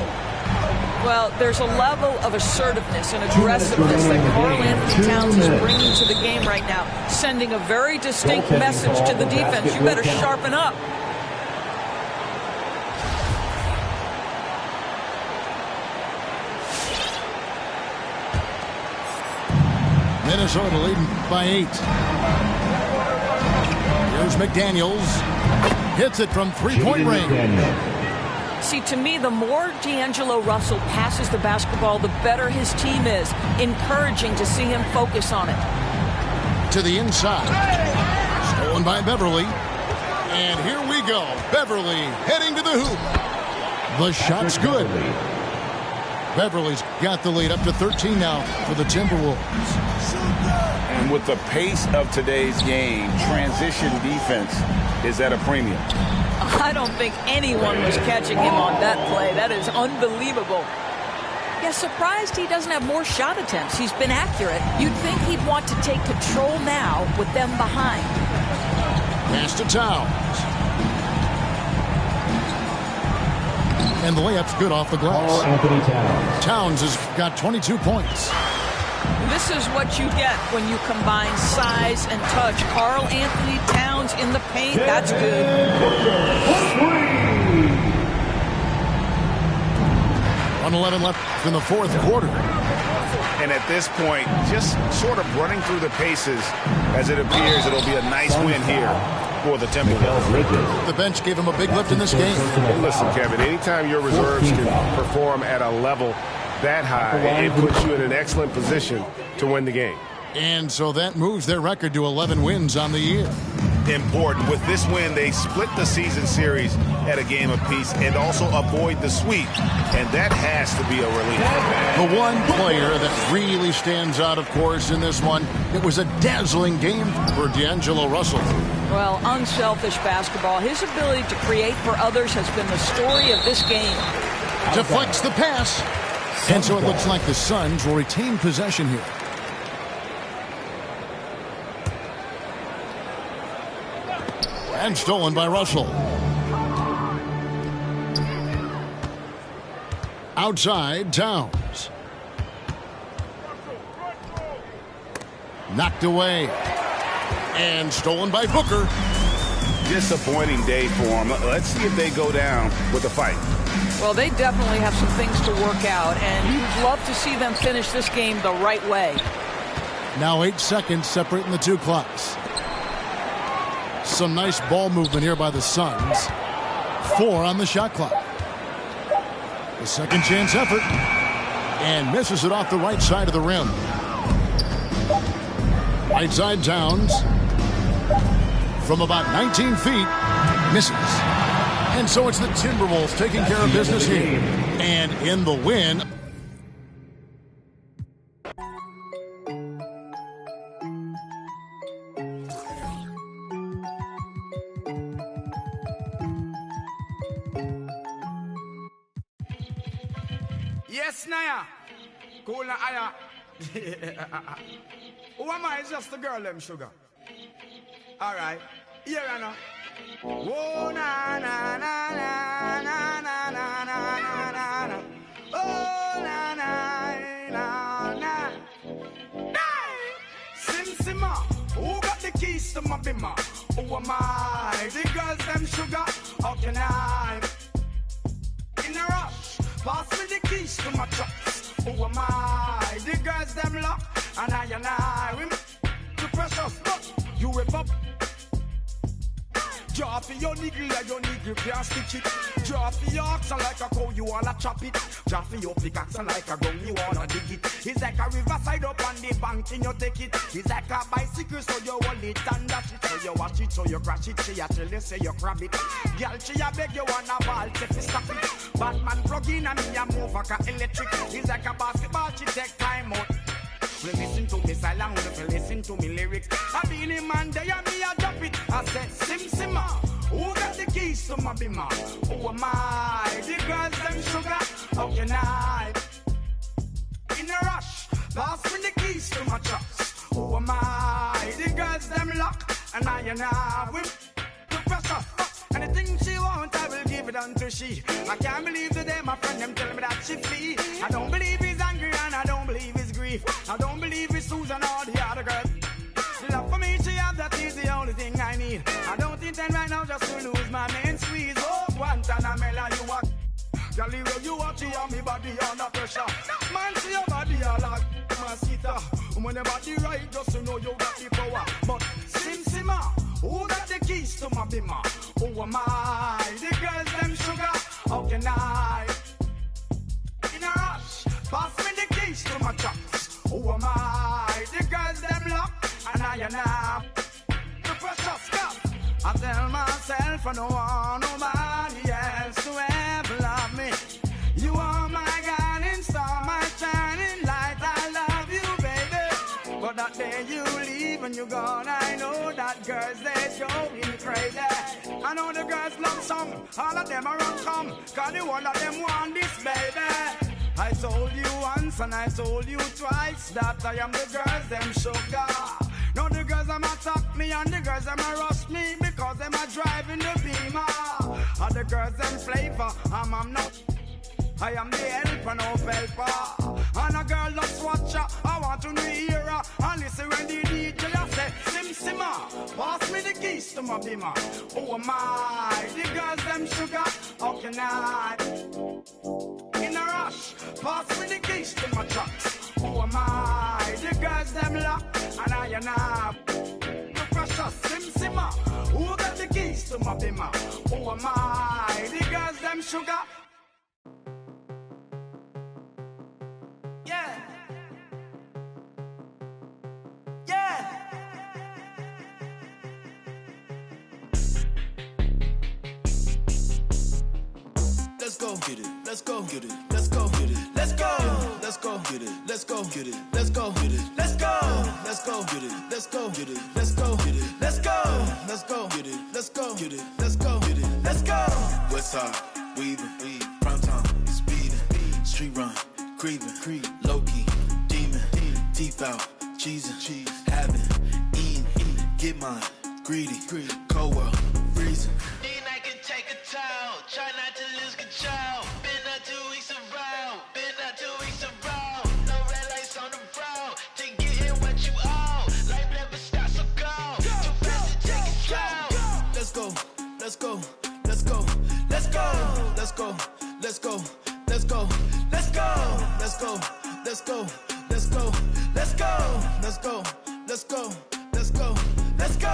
[SPEAKER 4] Well, there's a level of assertiveness and aggressiveness that Karl Anthony Towns is bringing to the game right now, sending a very distinct message to the defense. You better sharpen up.
[SPEAKER 2] Minnesota leading by 8. Here's McDaniels. Hits it from three-point range.
[SPEAKER 4] See, to me, the more D'Angelo Russell passes the basketball, the better his team is. Encouraging to see him focus on it.
[SPEAKER 2] To the inside. Stolen by Beverly. And here we go. Beverly heading to the hoop. The shot's good. Beverly's got the lead up to 13 now for the Timberwolves.
[SPEAKER 8] And with the pace of today's game, transition defense is at a premium.
[SPEAKER 4] I don't think anyone was catching him on that play. That is unbelievable. Yeah, surprised he doesn't have more shot attempts. He's been accurate. You'd think he'd want to take control now with them behind.
[SPEAKER 2] Pass to Towns. And the layup's good off the glass.
[SPEAKER 7] Karl Anthony Towns.
[SPEAKER 2] Towns has got 22 points.
[SPEAKER 4] This is what you get when you combine size and touch. Karl Anthony Towns in the paint, that's good.
[SPEAKER 2] 1:11 left in the fourth quarter.
[SPEAKER 3] And at this point, just sort of running through the paces as it appears it'll be a nice win here for the Timberwolves.
[SPEAKER 2] The bench gave him a big lift in this game.
[SPEAKER 3] Hey, listen, Kevin, anytime your reserves can perform at a level that high, it puts you in an excellent position to win the game.
[SPEAKER 2] And so that moves their record to 11 wins on the year.
[SPEAKER 3] Important. With this win, they split the season series at a game apiece and also avoid the sweep. And that has to be a relief.
[SPEAKER 2] The one player that really stands out, of course, in this one, it was a dazzling game for D'Angelo Russell.
[SPEAKER 4] Well, unselfish basketball. His ability to create for others has been the story of this game.
[SPEAKER 2] Deflects the pass. And so it looks like the Suns will retain possession here. And stolen by Russell. Outside, Towns. Knocked away. And stolen by Booker.
[SPEAKER 8] Disappointing day for him. Let's see if they go down with a fight.
[SPEAKER 4] Well, they definitely have some things to work out, and you'd love to see them finish this game the right way.
[SPEAKER 2] Now 8 seconds separating the two clocks. Some nice ball movement here by the Suns. 4 on the shot clock. The second chance effort. And misses it off the right side of the rim. Right side Towns. From about 19 feet. Misses. And so it's the Timberwolves taking care of business here. And in the win.
[SPEAKER 9] Yes, Naya. Cool na aya. Who am I? It's just the girl, them sugar. All right. Here I know. Whoa, na na na na na na na na na na. Oh, na na na na. Hey! Sim Simma. Who got the keys to my bimmer? Who am I? The girls, them sugar. How can I? In a rush. Pass me the keys to my trucks. Who am I? The girls them lock. And I we too precious, but you whip up. Draw for your niggle like your niggle can't stitch it. Draw for your oxen like a cow, you wanna chop it. Draw for your pickaxe like a gun, you wanna dig it. It's like a riverside up on the bank and you take it. It's like a bicycle, so you hold it and dash it. So you watch it, so you crash it. She a tell you, say you grab it. Girl, she a beg you wanna ball, say fi stop it. Batman plug in and me a move like a electric. It's like a basketball, she take time out. Well, listen to me silent, well, listen to me lyrics. I be in man, they and me a drop it. I said, Sim Simma, who got the keys to my bimmer? Who am I? The girls, them sugar, how can I? In a rush, pass me the keys to my trucks. Who am I? The girls, them lock, and I whip the pressure. Anything she want, I will give it unto she. I can't believe today my friend them tell me that she flee. I don't believe he's angry and I don't believe he's grief. I don't believe it's Susan or the other girl. The love for me she have, that is the only thing I need. I don't intend right now just to lose my main squeeze. Oh, Guantanamela, you are Galileo, you watch you on me body under pressure. Man, see your body all like Masita. When your body right, just to know you got the power. But Sim Simma, who got the keys to my bimmer? Who am I? The girls, them sugar, how can I? In a rush, pass me the keys to my trucks. Who am I? The girls, them lock, and I the precious stuff. I tell myself I don't want nobody else to ever love me. You are my guiding star. that day you leave and you're gone. I know that girls, they going crazy. I know the girls love some, all of them are on come, cause the one of them want this, baby. I told you once and I told you twice that I am the girls, them sugar. Now the girls them attack me and the girls them rush me because them are driving the Beamer. And the girls them flavor, I'm not. I am the helper, no helper. And a girl loves watcher, I want to hear her. And listen when the DJ I say, Sim Simma, pass me the keys to my Beamer. Oh my, the girls them sugar, how can I? In a rush, pass me the keys to my trucks. Oh my, the girls them lock, and I the precious Sim Simma, who got the keys to my Beamer? Oh my, the girls them sugar. Yeah. Yeah.
[SPEAKER 10] Let's go get it. Let's go get it. Let's go get it. Let's go. Let's go get it. Let's go get it. Let's go get it. Let's go. Let's go get it. Let's go get it. Let's go get it. Let's go. Let's go get it. Let's go get it. Let's go get it. Let's go. Westside, weaving, prime time, speeding, street run, creeping, low key, demon, deep out, cheesing, having, eating, get mine, greedy, cold world, freezing.
[SPEAKER 11] I can take a towel, try not to lose control. Been out 2 weeks around, no red lights on the road. To get in what you owe, life never stops, so go. Too fast to take control.
[SPEAKER 10] Let's go, let's go, let's go, let's go, let's go, let's go, let's go, let's go, let's go, let's go, let's go, let's go, let's go, let's go, let's go, let's go.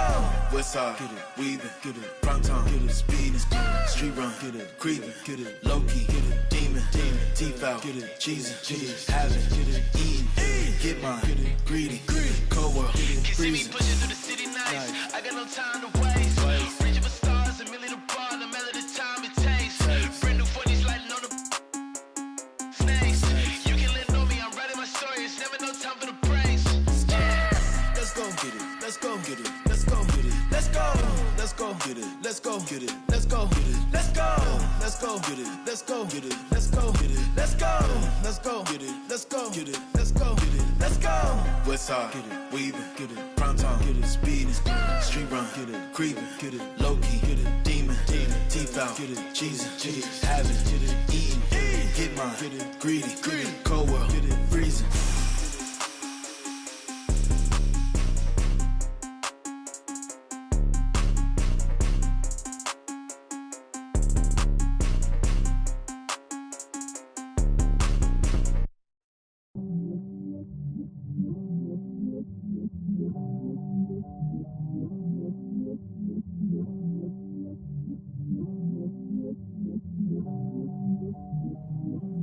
[SPEAKER 10] Westside, get it, weaving, get it, prime time, get it, speeding, street run, get it, creeping, get it, low key, get it, demon, teeth out, get it, cheesing, having, get it, eating, get mine, get it, greedy, cold world,
[SPEAKER 11] Can see me
[SPEAKER 10] freezing.
[SPEAKER 11] pushing through the city nights. I got no time to waste. Reaching for stars, a million apart, no matter the time it takes. Brand new 40s lighting on the snakes. You can let know me, I'm writing my story. It's never no time for the praise.
[SPEAKER 10] Let's go get it, let's go get it, let's go get it, let's go, let's go get it, let's go get it, let's go get it, let's go, let's go get it, let's go get it, let's go get it, let's go, let's go get it, let's go get it, let's go get it, let's go.
[SPEAKER 11] Westside, get it, weaving, get it, prime time, get it, speeding, street run, get it, creeping, get it, low key, get it, demon, teeth out, get it, cheesing, having, get it, eating, get mine, get it, greedy, cold world, get it, freezing.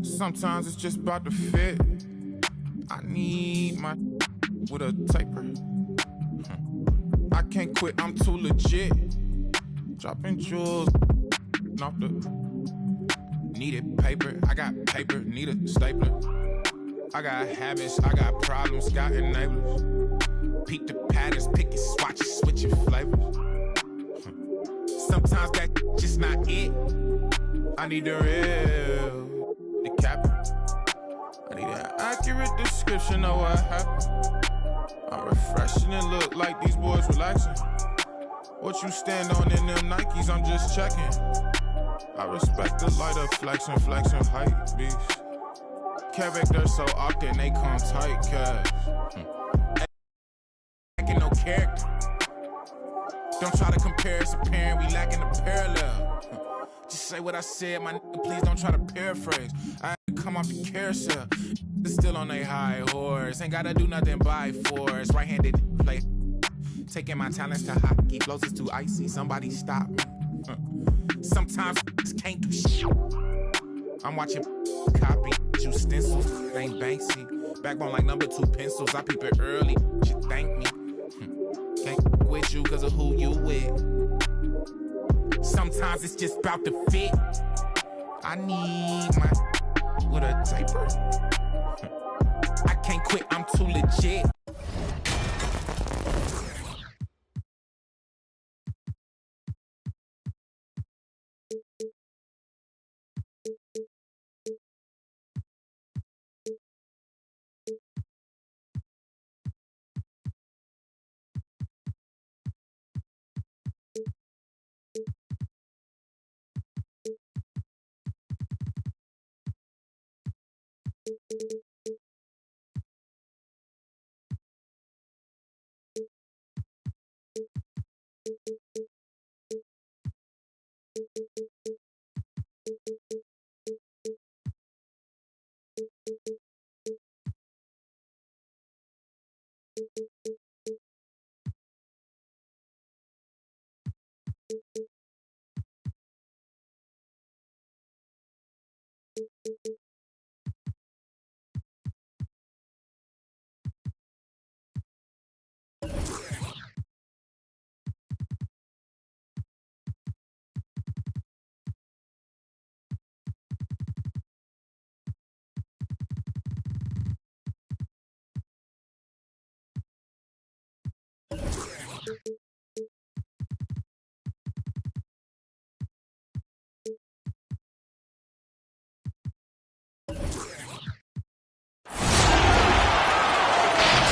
[SPEAKER 12] Sometimes it's just about to fit. I need my with a taper. I can't quit, I'm too legit. Dropping jewels off the needed paper. I got paper, need a stapler. I got habits, I got problems, got enablers. Peek the patterns, pick your swatches, switch your flavors. Sometimes that just not it. I need the real. The captain. I need an accurate description of what happened. I'm refreshing and look like these boys relaxing. What you stand on in them Nikes, I'm just checking. I respect the light of flexing hype beast. Character so often they come tight, cuz. Lacking no character. Don't try to compare, it's apparent we lacking the parallel. Just say what I said, my nigga, please don't try to paraphrase. I had to come off the carousel. It's still on they high horse. Ain't gotta do nothing by force. Right-handed play. Taking my talents to hockey. Blows is too icy. Somebody stop me. Sometimes can't do shit. I'm watching copy. You stencils. Ain't Banksy. Backbone like number 2 pencils. I peep it early. You thank me. Can't with you cause of who you with. Sometimes it's just about to fit. I need my with a taper. I can't quit, I'm too legit.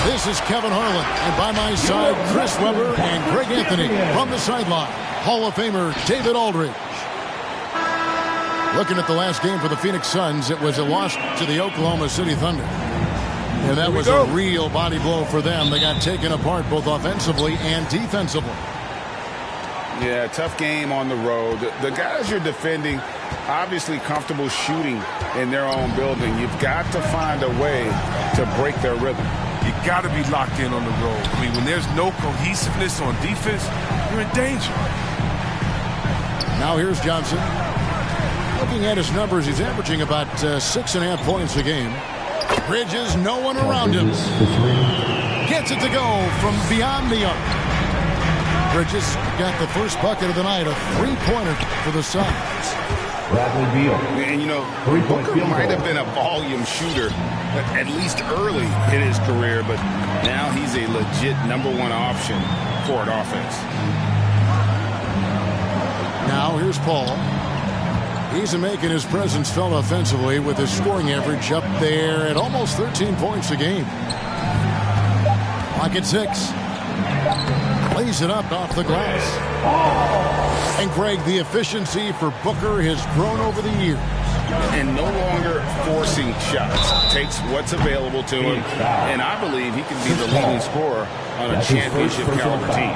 [SPEAKER 2] This is Kevin Harlan, and by my side, Chris Webber and Greg Anthony. From the sideline, Hall of Famer David Aldridge. Looking at the last game for the Phoenix Suns, it was a loss to the Oklahoma City Thunder. And that was a real body blow for them. They got taken apart both offensively and defensively.
[SPEAKER 8] Yeah, tough game on the road. The guys you're defending, obviously comfortable shooting in their own building. You've got to find a way to break their rhythm.
[SPEAKER 13] You got to be locked in on the road. I mean, when there's no cohesiveness on defense, you're in danger.
[SPEAKER 2] Now here's Johnson. Looking at his numbers, he's averaging about 6.5 points a game. Bridges, no one around him. Gets it to go from beyond the arc. Bridges got the first bucket of the night, a three-pointer for the Suns.
[SPEAKER 7] Bradley Beal.
[SPEAKER 8] And, you know, Booker might have been a volume shooter, at least early in his career, but now he's a legit #1 option for an offense.
[SPEAKER 2] Now here's Paul. He's making his presence felt offensively with his scoring average up there at almost 13 points a game. Clock at 6. Lays it up off the glass. And Greg, the efficiency for Booker has grown over the years.
[SPEAKER 8] And no longer forcing shots. Takes what's available to him. And I believe he can be the leading scorer on a championship caliber team.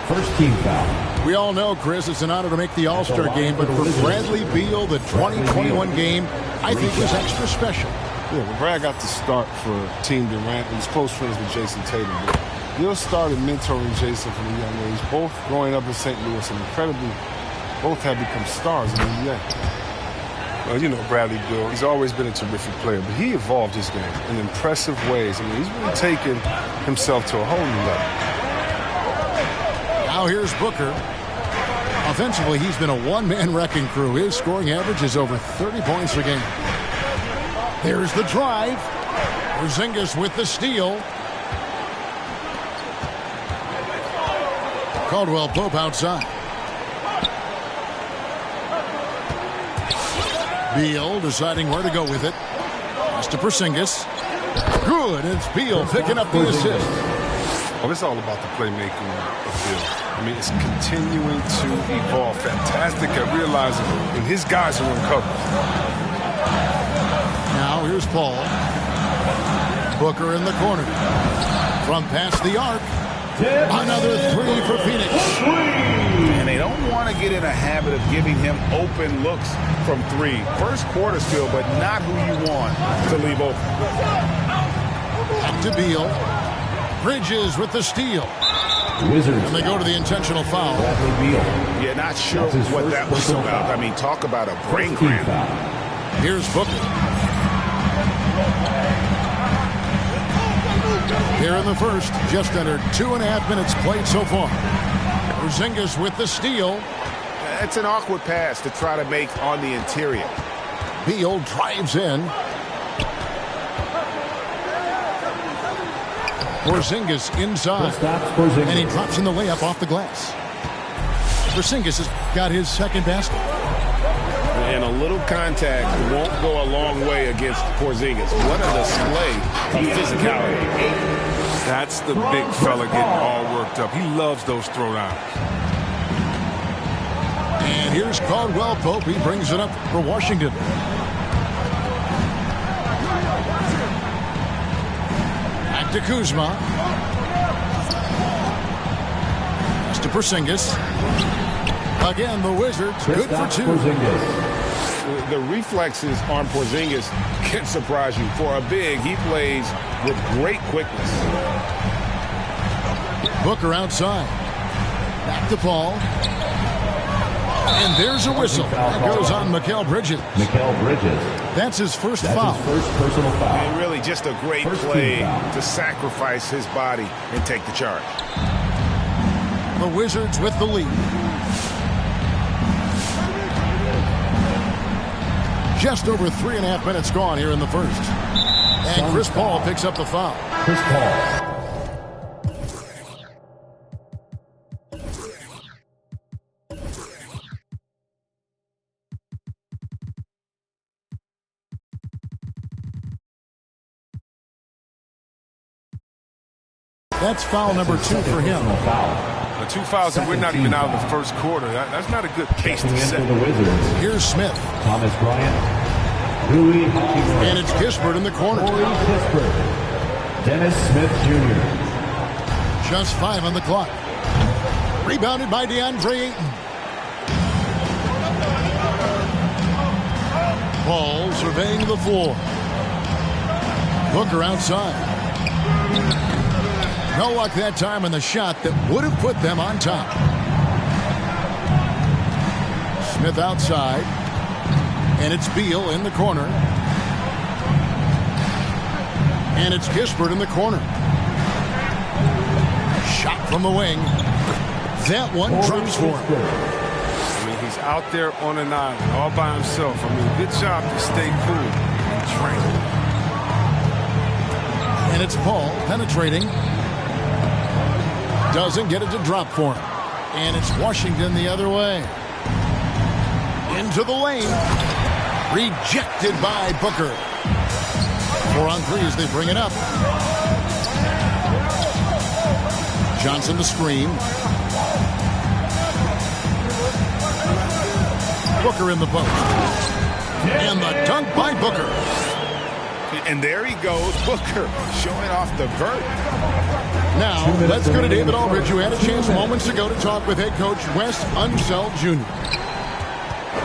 [SPEAKER 7] First team foul.
[SPEAKER 2] We all know, Chris, it's an honor to make the All-Star game, but for Bradley Beal, the 2021 game, I think was extra special.
[SPEAKER 14] Yeah, when Brad got the start for Team Durant, he was close friends with Jason Tatum. Beal started mentoring Jason from a young age, both growing up in St. Louis, and incredibly, both have become stars in the NBA. Well, you know, Bradley Beal, he's always been a terrific player, but he evolved his game in impressive ways. I mean, he's really taken himself to a whole new level.
[SPEAKER 2] Now here's Booker. Offensively, he's been a one-man wrecking crew. His scoring average is over 30 points a game. There's the drive. Porzingis with the steal. Caldwell Pope outside. Beal deciding where to go with it. Pass to Porzingis. Good. It's Beal picking up the assist.
[SPEAKER 14] Well, it's all about the playmaking of Beal. I mean, it's continuing to evolve. Fantastic at realizing when his guys are uncovered.
[SPEAKER 2] Now here's Paul. Booker in the corner. From past the arc. Another three for Phoenix.
[SPEAKER 8] And they don't want to get in a habit of giving him open looks from three. First quarter still, but not who you want to leave open.
[SPEAKER 2] Back to Beal. Bridges with the steal.
[SPEAKER 7] Wizards.
[SPEAKER 2] And they go to the intentional foul.
[SPEAKER 8] Yeah, not sure what that was about. I mean, talk about a brain cramp.
[SPEAKER 2] Here's Booker. Here in the first, just under 2.5 minutes played so far. Porzingis with the steal.
[SPEAKER 8] That's an awkward pass to try to make on the interior.
[SPEAKER 2] Beal drives in. Porzingis inside. And he drops in the layup off the glass. Porzingis has got his second basket.
[SPEAKER 8] And a little contact won't go a long way against Porzingis. What a display of physicality.
[SPEAKER 13] That's the big fella getting all worked up. He loves those throwdowns.
[SPEAKER 2] And here's Caldwell Pope. He brings it up for Washington. Back to Kuzma. Pass to Porzingis. Again, the Wizards good for 2.
[SPEAKER 3] The reflexes on Porzingis can surprise you. For a big, he plays with great quickness.
[SPEAKER 2] Booker outside. Back to Paul. And there's a whistle. That goes on Mikal Bridges. That's his first foul.
[SPEAKER 7] His first personal foul.
[SPEAKER 3] And really just a great play to sacrifice his body and take the charge.
[SPEAKER 2] The Wizards with the lead. Just over 3.5 minutes gone here in the first. And Chris Paul picks up the foul.
[SPEAKER 7] Chris Paul.
[SPEAKER 2] That's foul number 2 for him.
[SPEAKER 13] The 2 fouls, and we're not even out of the first quarter. That's not a good pace to set.
[SPEAKER 2] Here's Smith.
[SPEAKER 7] Thomas Bryant. Rui Hachimura.
[SPEAKER 2] And it's Kispert in the corner.
[SPEAKER 7] Dennis Smith Jr.
[SPEAKER 2] Just 5 on the clock. Rebounded by DeAndre Ayton. Paul surveying the floor. Booker outside. No luck that time in the shot that would have put them on top. Smith outside. And it's Beal in the corner. And it's Kispert in the corner. Shot from the wing. That one drops for him.
[SPEAKER 13] I mean, he's out there on an island all by himself. I mean, good job to stay cool and train.
[SPEAKER 2] And it's Paul penetrating. Doesn't get it to drop for him. And it's Washington the other way. Into the lane. Rejected by Booker. 4 on 3 as they bring it up. Johnson the screen. Booker in the post. And the dunk by Booker.
[SPEAKER 3] And there he goes, Booker, showing off the vert.
[SPEAKER 2] Now, let's go to David Aldridge, who had a chance moments ago to talk with head coach Wes Unseld Jr.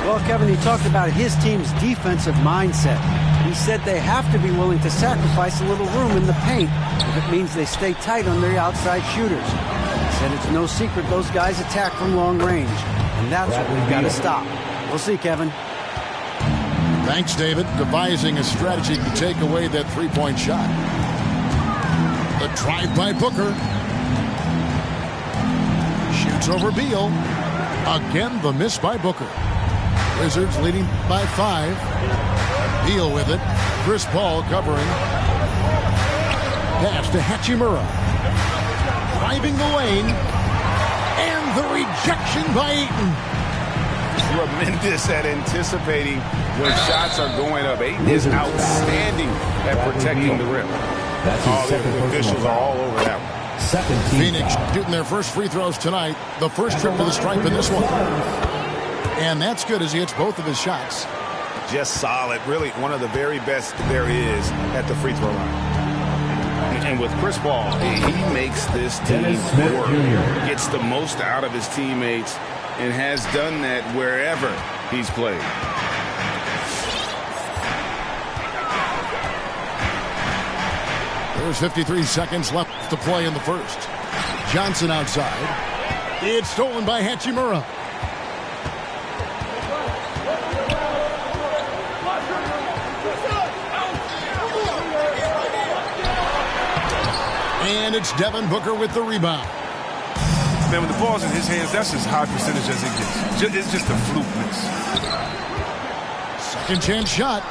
[SPEAKER 6] Well, Kevin, he talked about his team's defensive mindset. He said they have to be willing to sacrifice a little room in the paint if it means they stay tight on their outside shooters. He said it's no secret those guys attack from long range, and that's what we've got to stop. We'll see, Kevin.
[SPEAKER 2] Thanks, David. Devising a strategy to take away that three-point shot. The drive by Booker. Shoots over Beal. Again, the miss by Booker. Wizards leading by 5. Beal with it. Chris Paul covering. Pass to Hachimura. Driving the lane. And the rejection by Ayton.
[SPEAKER 3] Tremendous at anticipating when shots are going up. Ayton is outstanding at protecting the rim. The officials are all over that one.
[SPEAKER 2] Phoenix shooting their first free throws tonight. The first trip to the stripe in this one. And that's good as he hits both of his shots.
[SPEAKER 3] Just solid. Really one of the very best there is at the free throw line. And with Chris Paul, he makes this team work. Gets the most out of his teammates and has done that wherever he's played.
[SPEAKER 2] There's 53 seconds left to play in the first. Johnson outside. It's stolen by Hachimura. And it's Devin Booker with the rebound.
[SPEAKER 13] Man, when the ball's in his hands, that's as high percentage as it gets. It's just a fluke miss.
[SPEAKER 2] Second chance shot.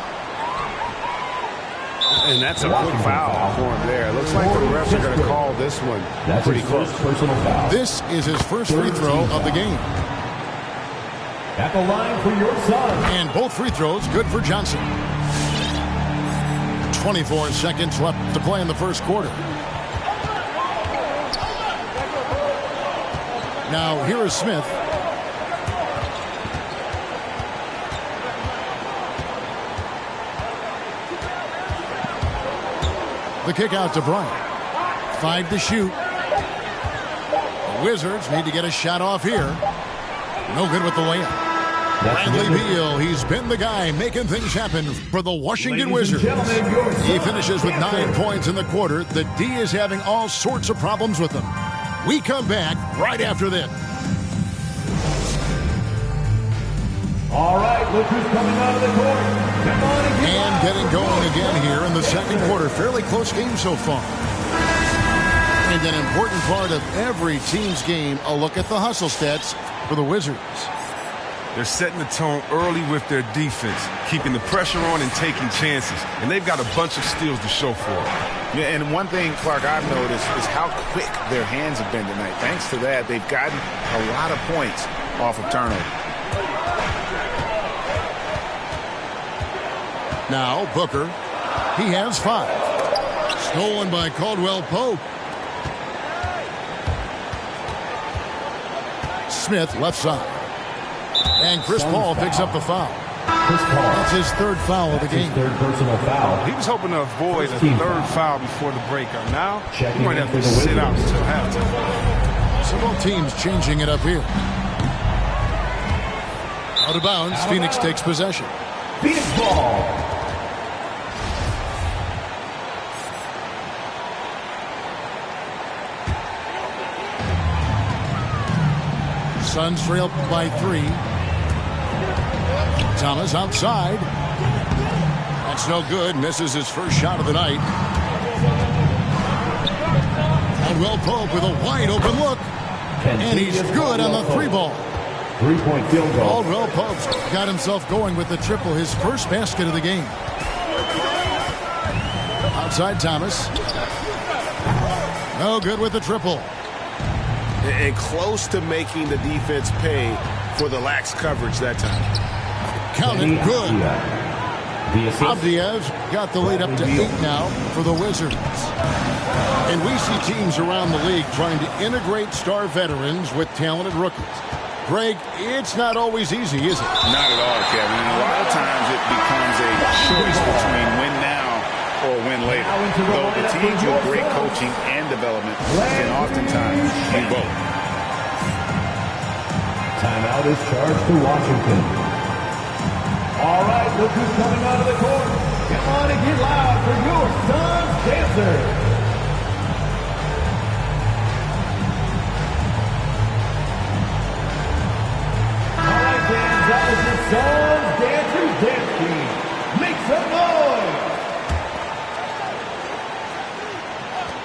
[SPEAKER 3] And that's a quick foul for him there. Looks like the refs are going to call this one pretty close.
[SPEAKER 7] Personal foul.
[SPEAKER 2] This is his first free throw of the game.
[SPEAKER 7] At the line for your son.
[SPEAKER 2] And both free throws good for Johnson. 24 seconds left to play in the first quarter. Now, here is Smith. The kick out to Bryant. 5 to shoot. The Wizards need to get a shot off here. No good with the layup. Bradley Beal, he's been the guy making things happen for the Washington Wizards. He finishes with 9 points in the quarter. The D is having all sorts of problems with them. We come back right after this.
[SPEAKER 5] All right, look who's coming out of the court. Come on
[SPEAKER 2] and getting going again here in the second quarter. Fairly close game so far. And an important part of every team's game, a look at the hustle stats for the Wizards.
[SPEAKER 13] They're setting the tone early with their defense, keeping the pressure on and taking chances. And they've got a bunch of steals to show for it.
[SPEAKER 3] Yeah, and one thing, Clark, I've noticed is how quick their hands have been tonight. Thanks to that, they've gotten a lot of points off of turnover.
[SPEAKER 2] Now Booker, he has 5. Stolen by Caldwell Pope. Smith left side. And Chris Paul picks up the foul. That's his 3rd foul of the game.
[SPEAKER 7] 3rd personal foul.
[SPEAKER 13] He was hoping to avoid a 3rd foul before the breakout. Now, he might have to sit out until halftime.
[SPEAKER 2] So both teams changing it up here. Out of bounds, Phoenix takes possession.
[SPEAKER 5] Phoenix ball.
[SPEAKER 2] Suns trail by 3. Thomas outside. That's no good. Misses his first shot of the night. Caldwell Pope with a wide open look. And he's good on the 3-ball.
[SPEAKER 7] 3-point field goal.
[SPEAKER 2] Caldwell Pope's got himself going with the triple, his first basket of the game. Outside Thomas. No good with the triple.
[SPEAKER 3] And close to making the defense pay for the lax coverage that time.
[SPEAKER 2] Counted good. Avdija got the lead up to 8 now for the Wizards. And we see teams around the league trying to integrate star veterans with talented rookies. Greg, it's not always easy, is it?
[SPEAKER 8] Not at all, Kevin. A lot of times it becomes a choice between win now or win later. Though the teams with great coaching and development can oftentimes do both.
[SPEAKER 7] Timeout is charged to Washington.
[SPEAKER 5] All right, look who's coming out of the court. Come on and get loud for your Suns dancers. All right, fans, that was the Suns dancers dance team. Make some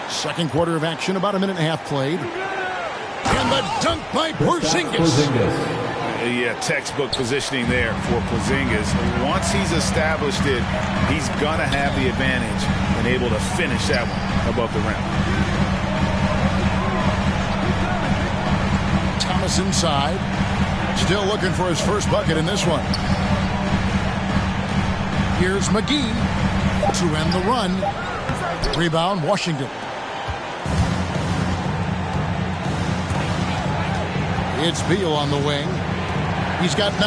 [SPEAKER 5] noise.
[SPEAKER 2] Second quarter of action, about a minute and a half played. And the dunk by Porzingis.
[SPEAKER 8] Yeah, textbook positioning there for Porzingis. Once he's established it, he's going to have the advantage and able to finish that one above the rim.
[SPEAKER 2] Thomas inside. Still looking for his first bucket in this one. Here's McGee to end the run. Rebound, Washington. It's Beal on the wing. He's got 9.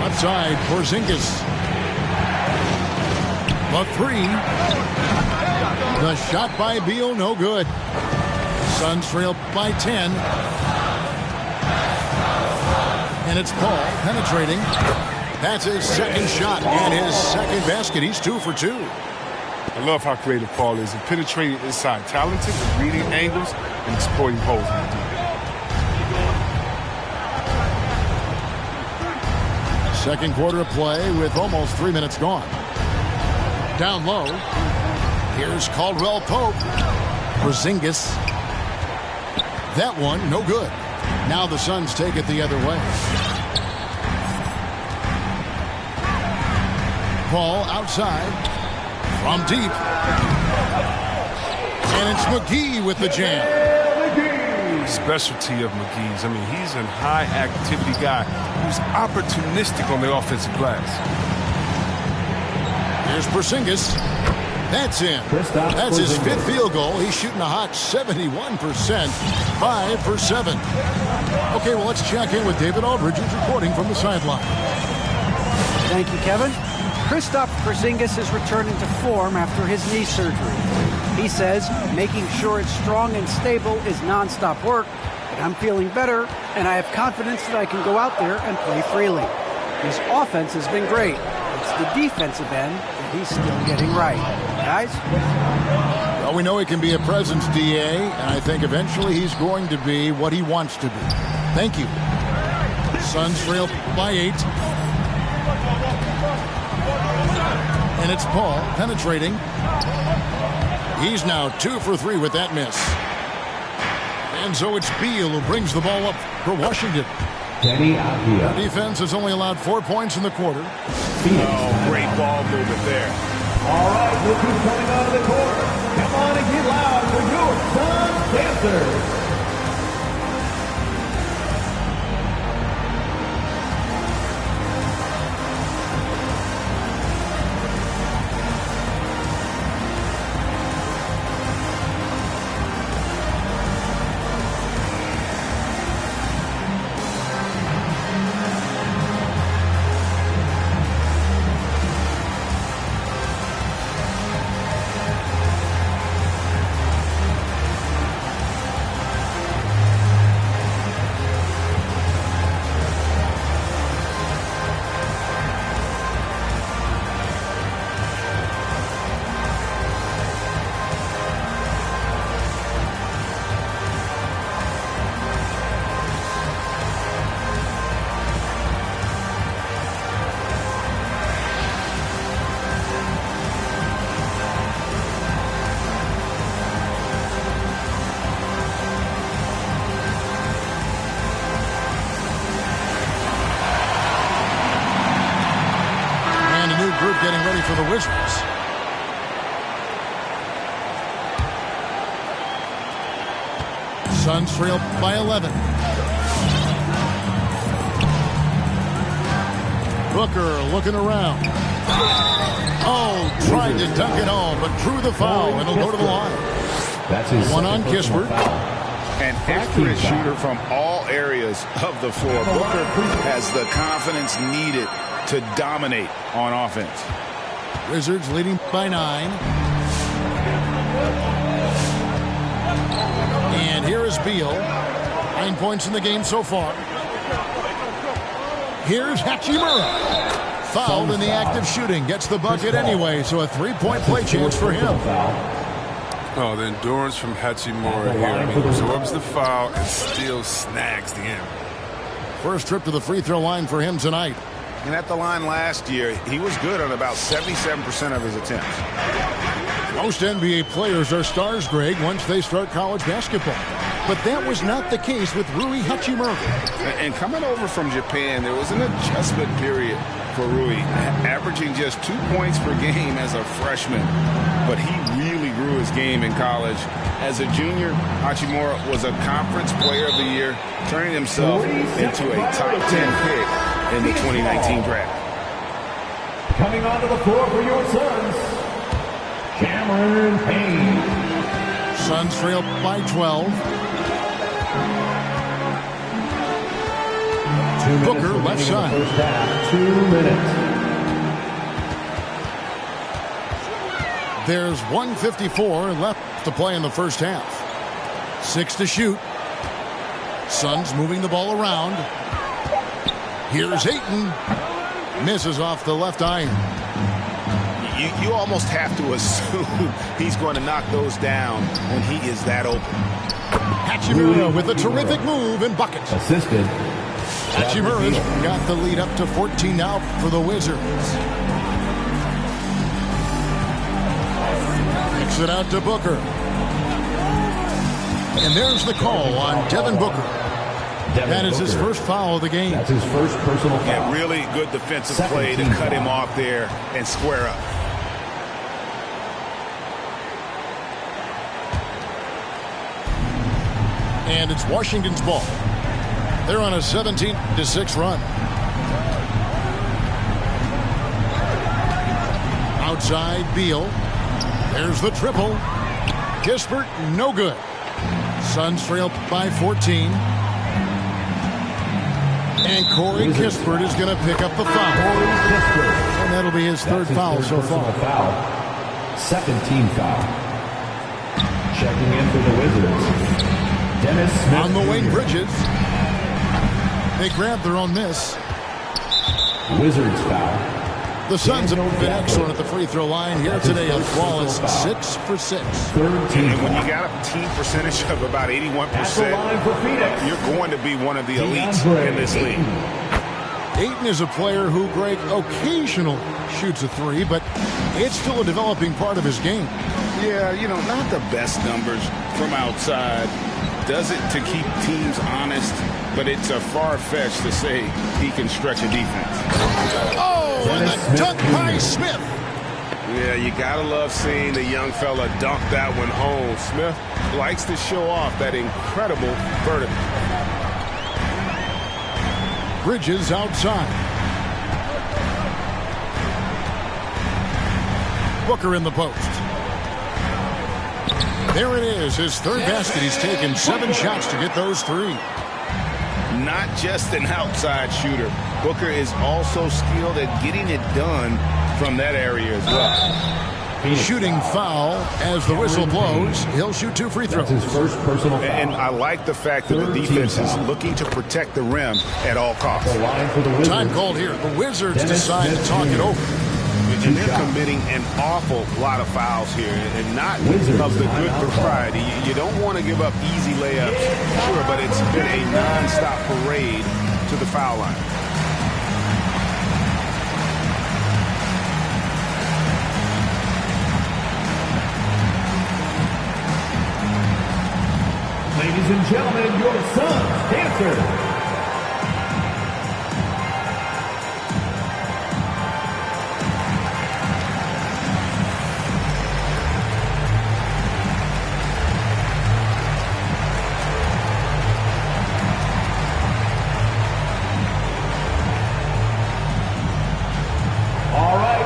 [SPEAKER 2] Left side, Porzingis. The 3. The shot by Beal, no good. Suns trail by 10. And it's Paul penetrating. That's his second shot and his second basket. He's 2 for 2.
[SPEAKER 13] I love how creative Paul is in penetrating inside, talented in reading angles and exploiting holes.
[SPEAKER 2] Second quarter of play with almost 3 minutes gone. Down low. Here's Caldwell Pope. Porzingis. That one, no good. Now the Suns take it the other way. Paul outside. From deep. And it's McGee with the jam.
[SPEAKER 13] Specialty of McGee's. I mean, he's a high-activity guy who's opportunistic on the offensive glass.
[SPEAKER 2] Here's Porzingis. That's in. That's his 5th field goal. He's shooting a hot 71%. 5 for 7. Okay, well, let's check in with David Aldridge, who's reporting from the sideline.
[SPEAKER 6] Thank you, Kevin. Kristaps Porzingis is returning to form after his knee surgery. He says making sure it's strong and stable is nonstop work, but I'm feeling better, and I have confidence that I can go out there and play freely. His offense has been great. It's the defensive end that he's still getting right. Guys?
[SPEAKER 2] Well, we know he can be a presence, DA, and I think eventually he's going to be what he wants to be. Thank you. Suns trail by 8. And it's Paul penetrating. He's now 2 for 3 with that miss. And so it's Beal who brings the ball up for Washington. The defense has only allowed 4 points in the quarter.
[SPEAKER 3] Oh, great ball movement there.
[SPEAKER 5] All right, look who's coming out of the court. Come on and get loud for your Suns dancers.
[SPEAKER 2] Getting ready for the Wizards. Suns trail by 11. Booker looking around. Oh, tried to dunk it home, but drew the foul, and he'll go to the line.
[SPEAKER 7] That's his
[SPEAKER 2] one on Kispert.
[SPEAKER 8] An accurate shooter from all areas of the floor. Booker has the confidence needed to dominate on offense.
[SPEAKER 2] Wizards leading by 9. And here is Beal. 9 points in the game so far. Here's Hachimura. Fouled in the act of shooting. Gets the bucket anyway, so a 3-point play chance for him.
[SPEAKER 14] Oh, the endurance from Hachimura here. He absorbs the foul and still snags the end.
[SPEAKER 2] First trip to the free throw line for him tonight.
[SPEAKER 8] And at the line last year, he was good on about 77% of his attempts.
[SPEAKER 2] Most NBA players are stars, Greg, once they start college basketball. But that was not the case with Rui Hachimura.
[SPEAKER 8] And coming over from Japan, there was an adjustment period for Rui, averaging just 2 points per game as a freshman. But he really grew his game in college. As a junior, Hachimura was a conference player of the year, turning himself into a top 10 pick in the 2019 draft.
[SPEAKER 5] Coming onto the floor for your Suns, Cameron Payne.
[SPEAKER 2] Suns trail by 12. Booker left side.
[SPEAKER 5] First half, 2 minutes.
[SPEAKER 2] There's 1:54 left to play in the first half. 6 to shoot. Suns moving the ball around. Here's Ayton. Misses off the left iron.
[SPEAKER 8] You almost have to assume he's going to knock those down when he is that open.
[SPEAKER 2] Hachimura with a terrific move and bucket.
[SPEAKER 7] Assisted.
[SPEAKER 2] Hachimura's got the lead up to 14 now for the Wizards. Kicks it out to Booker. And there's the call on Devin Booker. That is his first foul of the game.
[SPEAKER 7] That's his first personal foul.
[SPEAKER 8] Yeah, really good defensive play to cut him off there and square up.
[SPEAKER 2] And it's Washington's ball. They're on a 17-6 run. Outside Beal. There's the triple. Kispert, no good. Suns trail by 14. And Corey Kispert is going to pick up the foul. And that'll be his third foul so far.
[SPEAKER 7] Foul. Second team foul. Checking in for the Wizards, Dennis Smith.
[SPEAKER 2] On the wing, Bridges. They grabbed their own miss.
[SPEAKER 7] Wizards foul.
[SPEAKER 2] The Suns have been excellent at the free throw line here today. A flawless 6 for 6.
[SPEAKER 8] And when you got a team percentage of about 81%, you're going to be one of the elites in this league.
[SPEAKER 2] Ayton is a player who, Greg, occasionally shoots a three, but it's still a developing part of his game.
[SPEAKER 8] Yeah, you know, not the best numbers from outside. Does it to keep teams honest, but it's a far-fetch to say he can stretch a defense.
[SPEAKER 2] Oh, and the dunk by Smith.
[SPEAKER 8] Yeah, you gotta love seeing the young fella dunk that one home. Smith likes to show off that incredible vertical.
[SPEAKER 2] Bridges outside. Booker in the post. There it is, his third basket. He's taken 7 shots to get those 3.
[SPEAKER 8] Not just an outside shooter. Booker is also skilled at getting it done from that area as well.
[SPEAKER 2] Shooting foul as the whistle blows. He'll shoot 2 free throws.
[SPEAKER 7] That's his first personal foul.
[SPEAKER 8] And I like the fact that the defense is looking to protect the rim at all costs.
[SPEAKER 2] Time called here. The Wizards decide to talk it over.
[SPEAKER 8] And they're committing an awful lot of fouls here, and not of the good variety. You don't want to give up easy layups, sure, but it's been a non-stop parade to the foul line.
[SPEAKER 5] Ladies and gentlemen, your Suns dancer.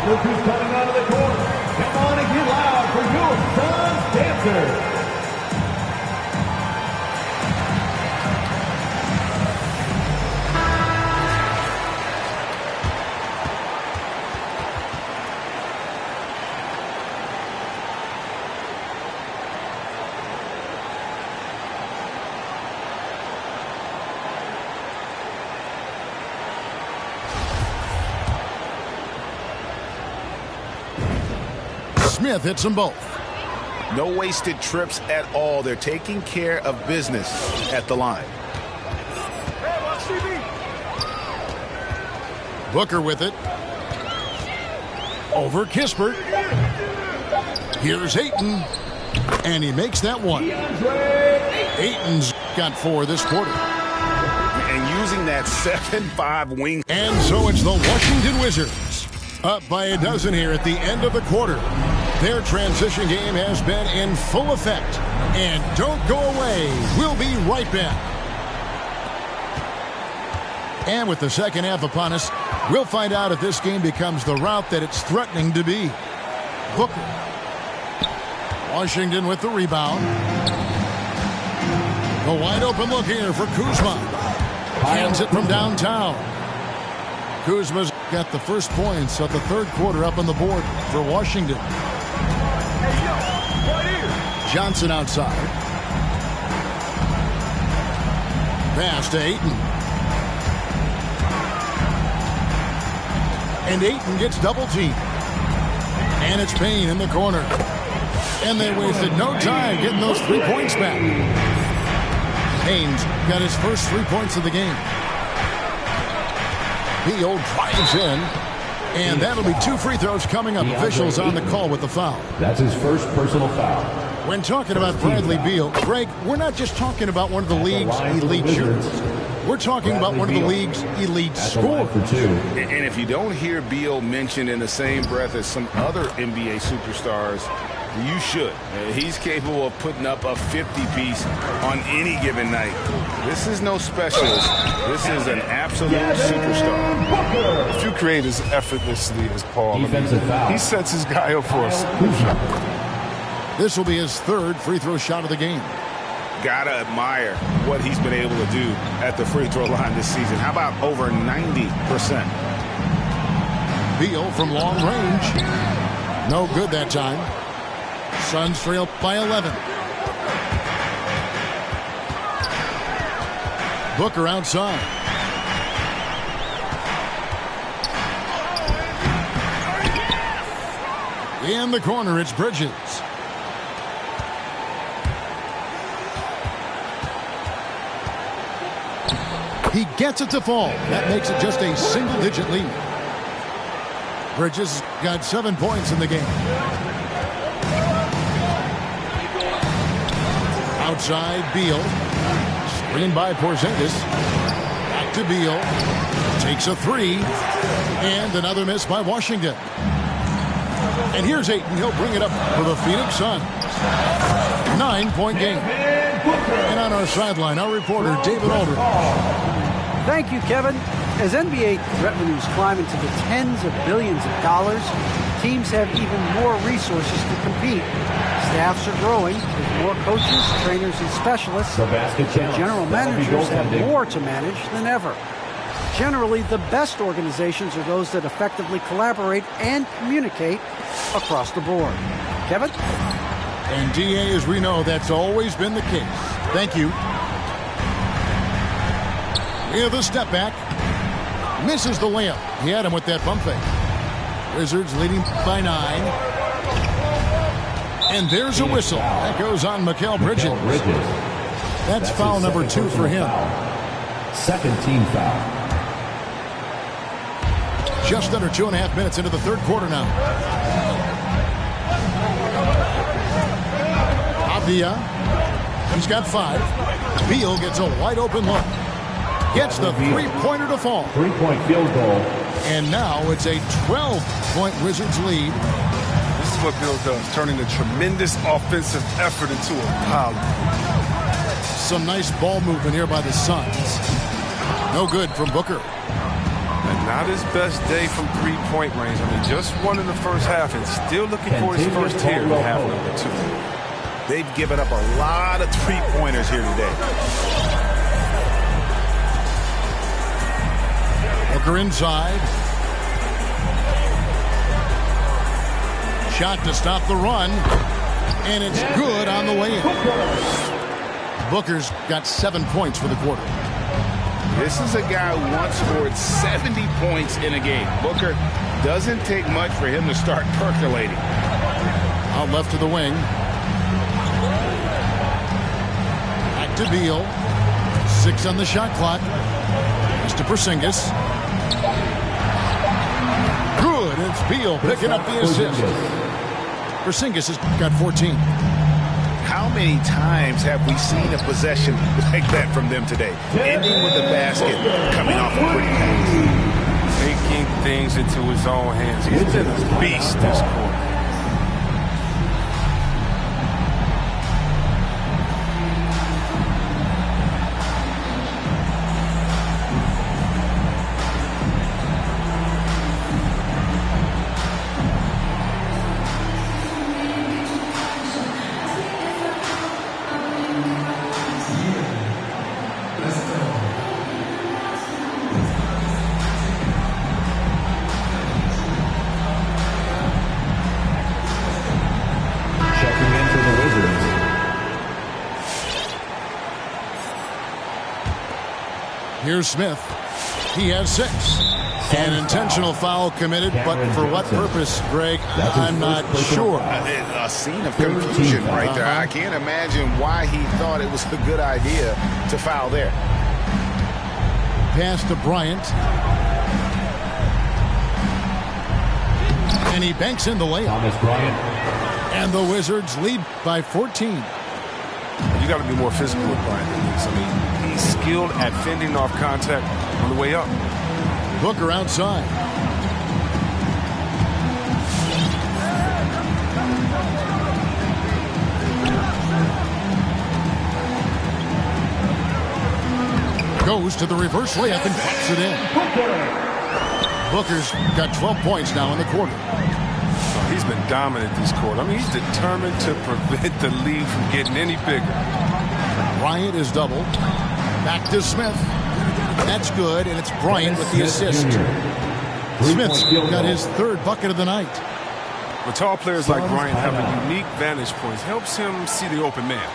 [SPEAKER 5] Look who's coming out of the court. Come on and get loud for your Suns dancer.
[SPEAKER 2] Smith hits them both.
[SPEAKER 8] No wasted trips at all. They're taking care of business at the line.
[SPEAKER 2] Booker with it. Over Kispert. Here's Ayton. And he makes that one. Ayton's got 4 this quarter.
[SPEAKER 8] And using that 7-5 wing.
[SPEAKER 2] And so it's the Washington Wizards. Up by a dozen here at the end of the quarter. Their transition game has been in full effect. And don't go away. We'll be right back. And with the second half upon us, we'll find out if this game becomes the route that it's threatening to be. Booker. Washington with the rebound. A wide open look here for Kuzma. Hands it from downtown. Kuzma's got the first points of the third quarter up on the board for Washington. Johnson outside. Pass to Ayton. And Ayton gets double teamed. And it's Payne in the corner. And they wasted no time getting those 3 points back. Payne's got his first 3 points of the game. Beal drives in. And that'll be 2 free throws coming up. Officials on the call with the foul.
[SPEAKER 7] That's his first personal foul.
[SPEAKER 2] When talking about Bradley Beal, Greg, we're not just talking about one of the league's elite shooters. We're talking about one of the league's elite scorers.
[SPEAKER 8] And if you don't hear Beal mentioned in the same breath as some other NBA superstars, you should. He's capable of putting up a 50-piece on any given night. This is no specialist. This is an absolute superstar.
[SPEAKER 14] A few creators effortlessly as Paul. He sets his guy up for us.
[SPEAKER 2] This will be his third free throw shot of the game.
[SPEAKER 8] Gotta admire what he's been able to do at the free throw line this season. How about over 90%?
[SPEAKER 2] Beal from long range. No good that time. Suns trail by 11. Booker outside. In the corner, it's Bridges. He gets it to fall. That makes it just a single-digit lead. Bridges got 7 points in the game. Outside, Beal. Screened by Porzingis. Back to Beal. Takes a three. And another miss by Washington. And here's Ayton. He'll bring it up for the Phoenix Suns. 9-point game. And on our sideline, our reporter, David Aldridge.
[SPEAKER 6] Thank you, Kevin. As NBA revenues climb into the tens of billions of dollars, teams have even more resources to compete. Staffs are growing with more coaches, trainers, and specialists. General managers have more to manage than ever. Generally, the best organizations are those that effectively collaborate and communicate across the board. Kevin?
[SPEAKER 2] And DA, as we know, that's always been the case. Thank you. With a step back. Misses the layup. He had him with that bump fake. Wizards leading by 9. And there's a whistle. That goes on Mikal Bridges. That's foul number 2 for him.
[SPEAKER 7] Second team foul.
[SPEAKER 2] Just under 2.5 minutes into the third quarter now. Avdia. He's got 5. Beal gets a wide open look. Gets the three-pointer to fall.
[SPEAKER 7] 3-point field goal.
[SPEAKER 2] And now it's a 12-point Wizards lead.
[SPEAKER 13] This is what Beal does, turning a tremendous offensive effort into a pile.
[SPEAKER 2] Some nice ball movement here by the Suns. No good from Booker.
[SPEAKER 13] And not his best day from three-point range. I mean, just one in the first half and still looking for his first tier in half number 2.
[SPEAKER 3] They've given up a lot of three-pointers here today.
[SPEAKER 2] Booker inside. Shot to stop the run. And it's good on the way in. Booker's got 7 points for the quarter.
[SPEAKER 8] This is a guy who once scored 70 points in a game. Booker doesn't take much for him to start percolating.
[SPEAKER 2] Out left to the wing. Back to Beal. 6 on the shot clock. It's to Porzingis. Good. It's Beal picking up the assist. Porzingis has got 14.
[SPEAKER 3] How many times have we seen a possession like that from them today? Ending with the basket, coming off a pretty pass.
[SPEAKER 13] Taking things into his own hands. He's been a beast this quarter.
[SPEAKER 2] Here's Smith. He has 6. An intentional foul committed, but for what purpose, Greg? I'm not sure.
[SPEAKER 3] A scene of confusion right there. I can't imagine why he thought it was a good idea to foul there.
[SPEAKER 2] Pass to Bryant. And he banks in the layup.
[SPEAKER 7] Thomas Bryant.
[SPEAKER 2] And the Wizards lead by 14.
[SPEAKER 13] You got to be more physical with Bryant than this. I mean, he's skilled at fending off contact on the way up.
[SPEAKER 2] Booker outside. Goes to the reverse layup and puts it in. Booker's got 12 points now in the quarter.
[SPEAKER 13] Oh, he's been dominant this quarter. I mean, he's determined to prevent the lead from getting any bigger.
[SPEAKER 2] Bryant is doubled. Back to Smith. That's good, and it's Bryant with the assist. Smith's got his third bucket of the night.
[SPEAKER 13] But tall players like Bryant have a unique vantage point. Helps him see the open man.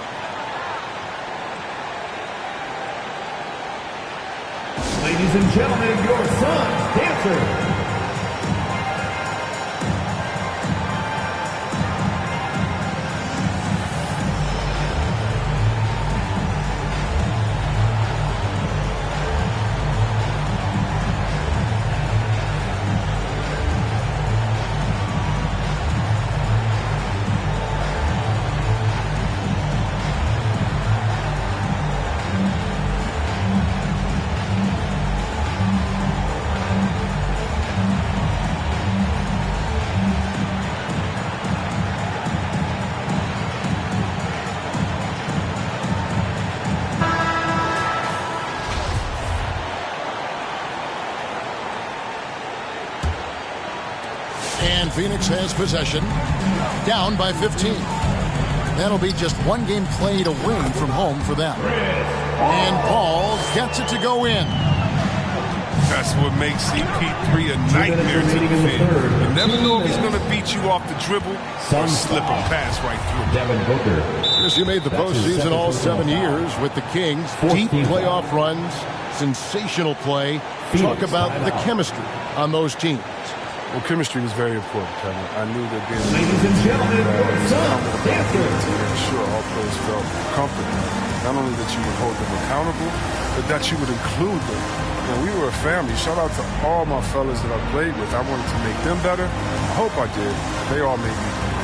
[SPEAKER 5] Ladies and gentlemen, your Suns dancer.
[SPEAKER 2] And Phoenix has possession, down by 15. That'll be just one game played away from home for them. And Paul gets it to go in.
[SPEAKER 13] That's what makes CP3 a nightmare to defend. You never know if he's going to beat you off the dribble or slip a pass right through.
[SPEAKER 7] Devin Booker.
[SPEAKER 2] He made the postseason all 7 years with the Kings. Deep playoff runs, sensational play. Talk about the chemistry on those teams.
[SPEAKER 14] Well, chemistry was very important, Kevin. I knew that being
[SPEAKER 5] Ladies and gentlemen, your Suns dancer.
[SPEAKER 14] to ensure all players felt comfortable. Not only that you would hold them accountable, but that you would include them. You know, we were a family. Shout out to all my fellas that I played with. I wanted to make them better. I hope I did. They all made me better.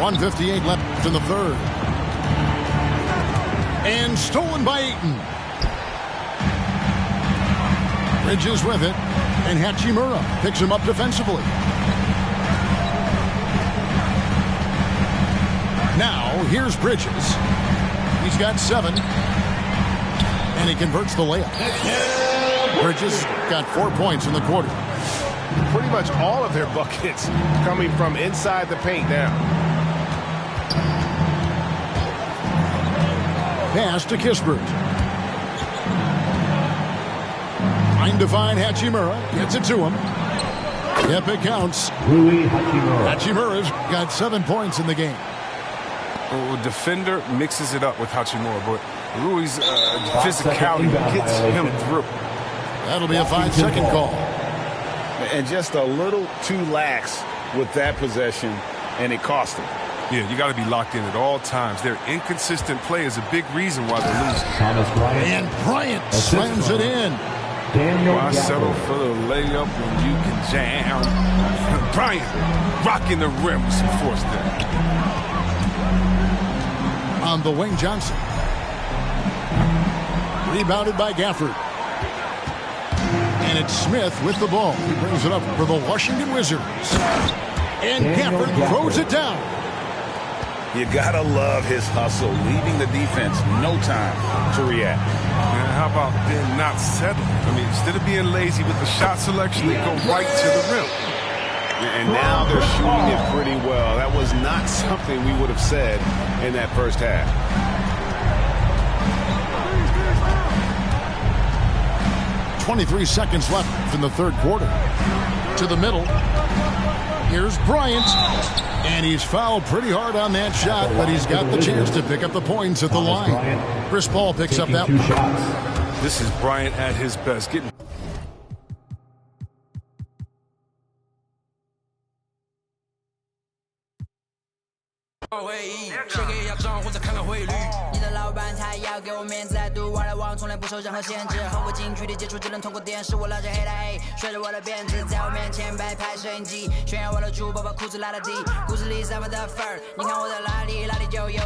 [SPEAKER 2] .158 left in the third. And stolen by Ayton. Bridges with it. And Hachimura picks him up defensively. Now, here's Bridges. He's got 7. And he converts the layup. Bridges got 4 points in the quarter.
[SPEAKER 3] Pretty much all of their buckets coming from inside the paint now.
[SPEAKER 2] Pass to Kispert. Trying to find Hachimura. Gets it to him. Yep, it counts.
[SPEAKER 7] Rui Hachimura.
[SPEAKER 2] Hachimura's got 7 points in the game.
[SPEAKER 13] Well, defender mixes it up with Hachimura, but Rui's physicality gets him through.
[SPEAKER 2] That'll be a 5-second call.
[SPEAKER 8] And just a little too lax with that possession, and it cost him.
[SPEAKER 13] Yeah, you got to be locked in at all times. Their inconsistent play is a big reason why they're losing.
[SPEAKER 7] Thomas Bryant.
[SPEAKER 2] And Bryant slams it in.
[SPEAKER 13] Why settle for the layup when you can jam? Bryant rocking the rim with some force there.
[SPEAKER 2] On the wing, Johnson. Rebounded by Gafford. And it's Smith with the ball. He brings it up for the Washington Wizards. And Gafford throws it down.
[SPEAKER 8] You gotta love his hustle, leaving the defense no time to react.
[SPEAKER 13] And how about then not settling? I mean, instead of being lazy with the shot selection, they go right to the rim.
[SPEAKER 3] And now they're shooting it pretty well. That was not something we would have said in that first half.
[SPEAKER 2] .23 seconds left in the third quarter. To the middle. Here's Bryant. And he's fouled pretty hard on that shot, but he's got the chance to pick up the points at the line. Chris Paul picks up that one.
[SPEAKER 13] This is Bryant at his best. Getting
[SPEAKER 15] 你的老板他要给我面子，爱赌玩来往，从来不受任何限制。和我近距离接触，只能通过电视。我拉着黑带 A， 甩着我的辫子，在我面前摆拍摄影机，炫耀我的珠宝，把裤子拉到底。故事里散发的粉儿，你看我的哪里，哪里就有。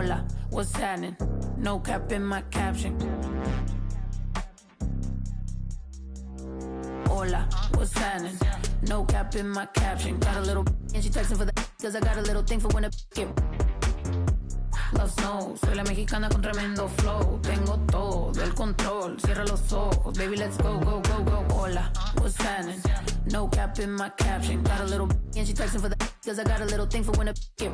[SPEAKER 16] Hola, what's happening? No cap in my caption. Hola, what's happening? No cap in my caption. Got a little and she texting for the cause I got a little thing for when a get Love knows, soy la mexicana con tremendo flow. Tengo todo el control, cierra los ojos. Baby, let's go, go, go, go. Hola, what's happening? No cap in my caption. Got a little and she texting for the cause I got a little thing for when a get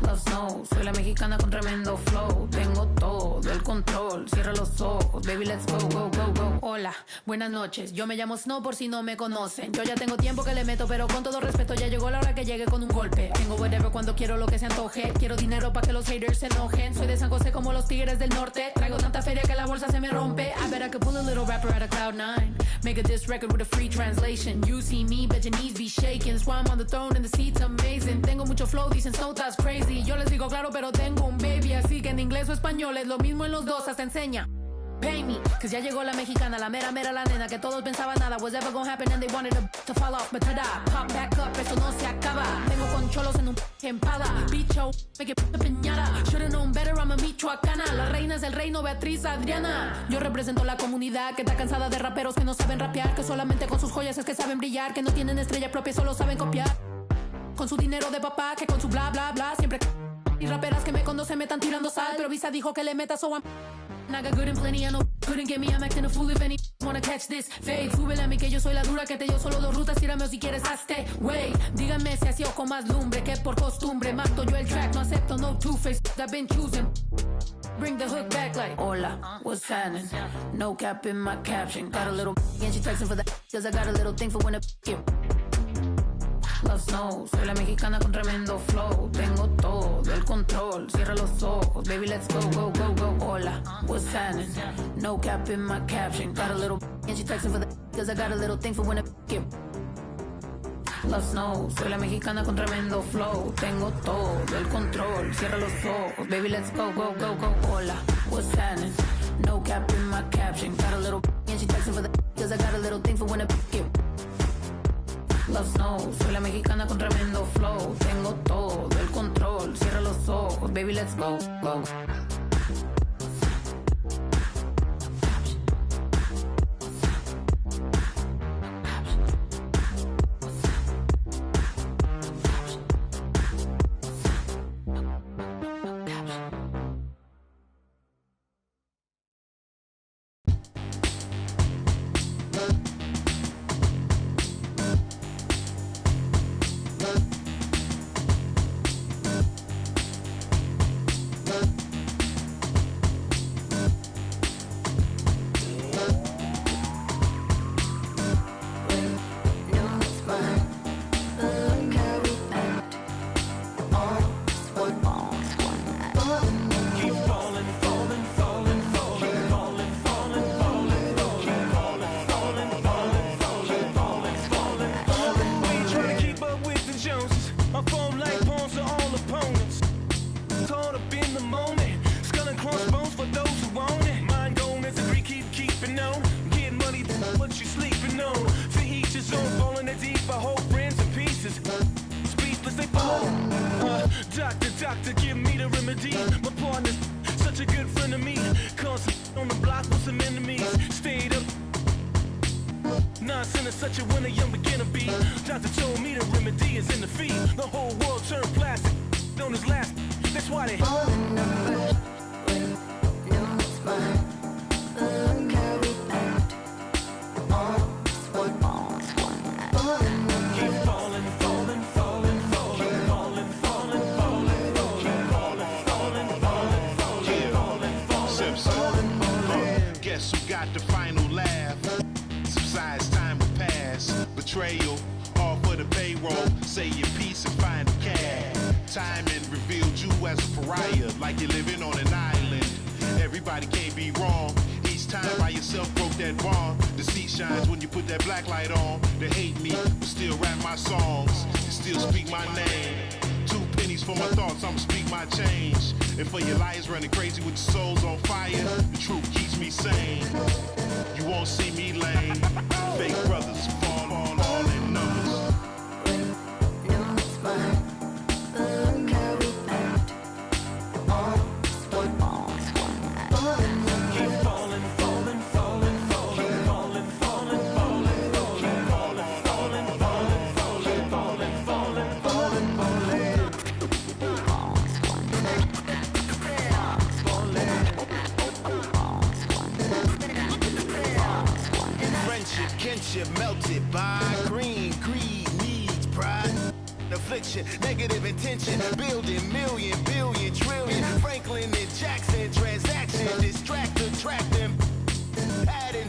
[SPEAKER 16] Love knows, soy la mexicana con tremendo flow. Tengo todo el control, cierra los ojos. Baby, let's go, go, go, go. Hola, buenas noches, yo me llamo Snow por si no me conocen. Yo ya tengo tiempo que le meto, pero con todo respeto ya llegó la hora que llegue con un golpe. Tengo whatever cuando quiero lo que se antoje. Quiero dinero para que los haters se enojen. Soy de San José como los tigres del norte. Traigo tanta feria que la bolsa se me rompe. I bet I could pull a little rapper out of Cloud9. Make a diss record with a free translation. You see me, bet your knees be shaking. That's why I'm on the throne and the seat's amazing. Tengo mucho flow, dicen Snow that's crazy. Yo les digo claro, pero tengo un baby. Así que en inglés o español es lo mismo en los dos, hasta enseña. Pay me, cause ya llegó la mexicana, la mera mera la nena que todos pensaban nada was ever gonna happen and they wanted to fall off, but tada, pop back up, esto no se acaba. Vengo con cholos en un empada, bicho, me que piñara. Should've known better, I'm a michoacana. La reina es el reino, Beatriz Adriana. Yo represento la comunidad que está cansada de raperos que no saben rapear, que solamente con sus joyas es que saben brillar, que no tienen estrella propia, solo saben copiar. Con su dinero de papá, que con su bla bla bla, siempre y raperas que me conocen me están tirando sal, pero Visa dijo que le meta, so I'm I got good and plenty, I know couldn't get me, I'm acting a fool if any wanna catch this fade. Súbele a mí que yo soy la dura, que te dio solo 2 rutas, tírame o si quieres hazte, wey. Díganme si así o con más lumbre, que por costumbre mato yo el track, no acepto no two-face, I've been choosing. Bring the hook back like, hola, what's happening? No cap in my caption, got a little and she texting for the cause I got a little thing for when a get Love knows, soy la mexicana con tremendo flow. Tengo todo el control, cierra los ojos. Baby, let's go, go, go, go. Hola, what's happening? No cap in my caption. Got a little and she texting for the cause I got a little thing for when a get Love knows, soy la mexicana con tremendo flow. Tengo todo el control, cierra los ojos. Baby, let's go, go, go, go. Hola, what's happening? No cap in my caption. Got a little and she texting for the cause I got a little thing for when a get Love knows, soy la mexicana con tremendo flow. Tengo todo el control, cierra los ojos. Baby, let's go, go.
[SPEAKER 17] Doctor, give me the remedy. My partner's such a good friend of me. Constant on the block with some enemies. Stayed up. Nonsense is such a winner, young beginner be. Doctor told me the remedy is in the feet. The whole world turned plastic. On his last. That's why they all in the first when no smile. Carry out all one. Keep falling, falling, falling, falling, falling, falling, falling, falling, falling, falling, falling.
[SPEAKER 18] Guess who got the final laugh? Subsides, time will pass. Betrayal, all for the payroll. Say your piece and find the cash. Timing revealed you as a pariah, like you're living on an island. Everybody can't be wrong. Each time by yourself broke that bond. The seat shines when you put that black light on. They hate me, but still rap my songs. Still speak my name. 2 pennies for my thoughts, I'ma speak my change. And for your liars running crazy with your souls on fire, the truth keeps me sane. You won't see me lame. Fake brothers fall in numbers.
[SPEAKER 15] No smile. Carry out
[SPEAKER 10] blinded by green, greed, needs, pride, affliction, negative intention, building million, billion, trillion, Franklin and Jackson, transaction, distract, attract them, pattern,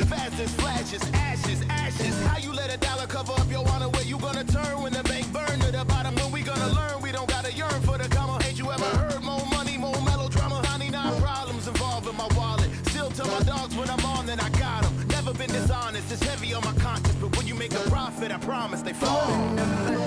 [SPEAKER 10] fast as flashes, ashes, ashes. How you let a dollar cover up your honor? Where you gonna turn when the bank burn to the bottom? When we gonna learn? We don't gotta yearn for the comma. Ain't you ever heard more money, more melodrama? 99 problems involved in my wallet. Still tell my dogs when I'm on, then I got them. Never been dishonest, it's heavy on my conscience. But when you make a profit, I promise they fall.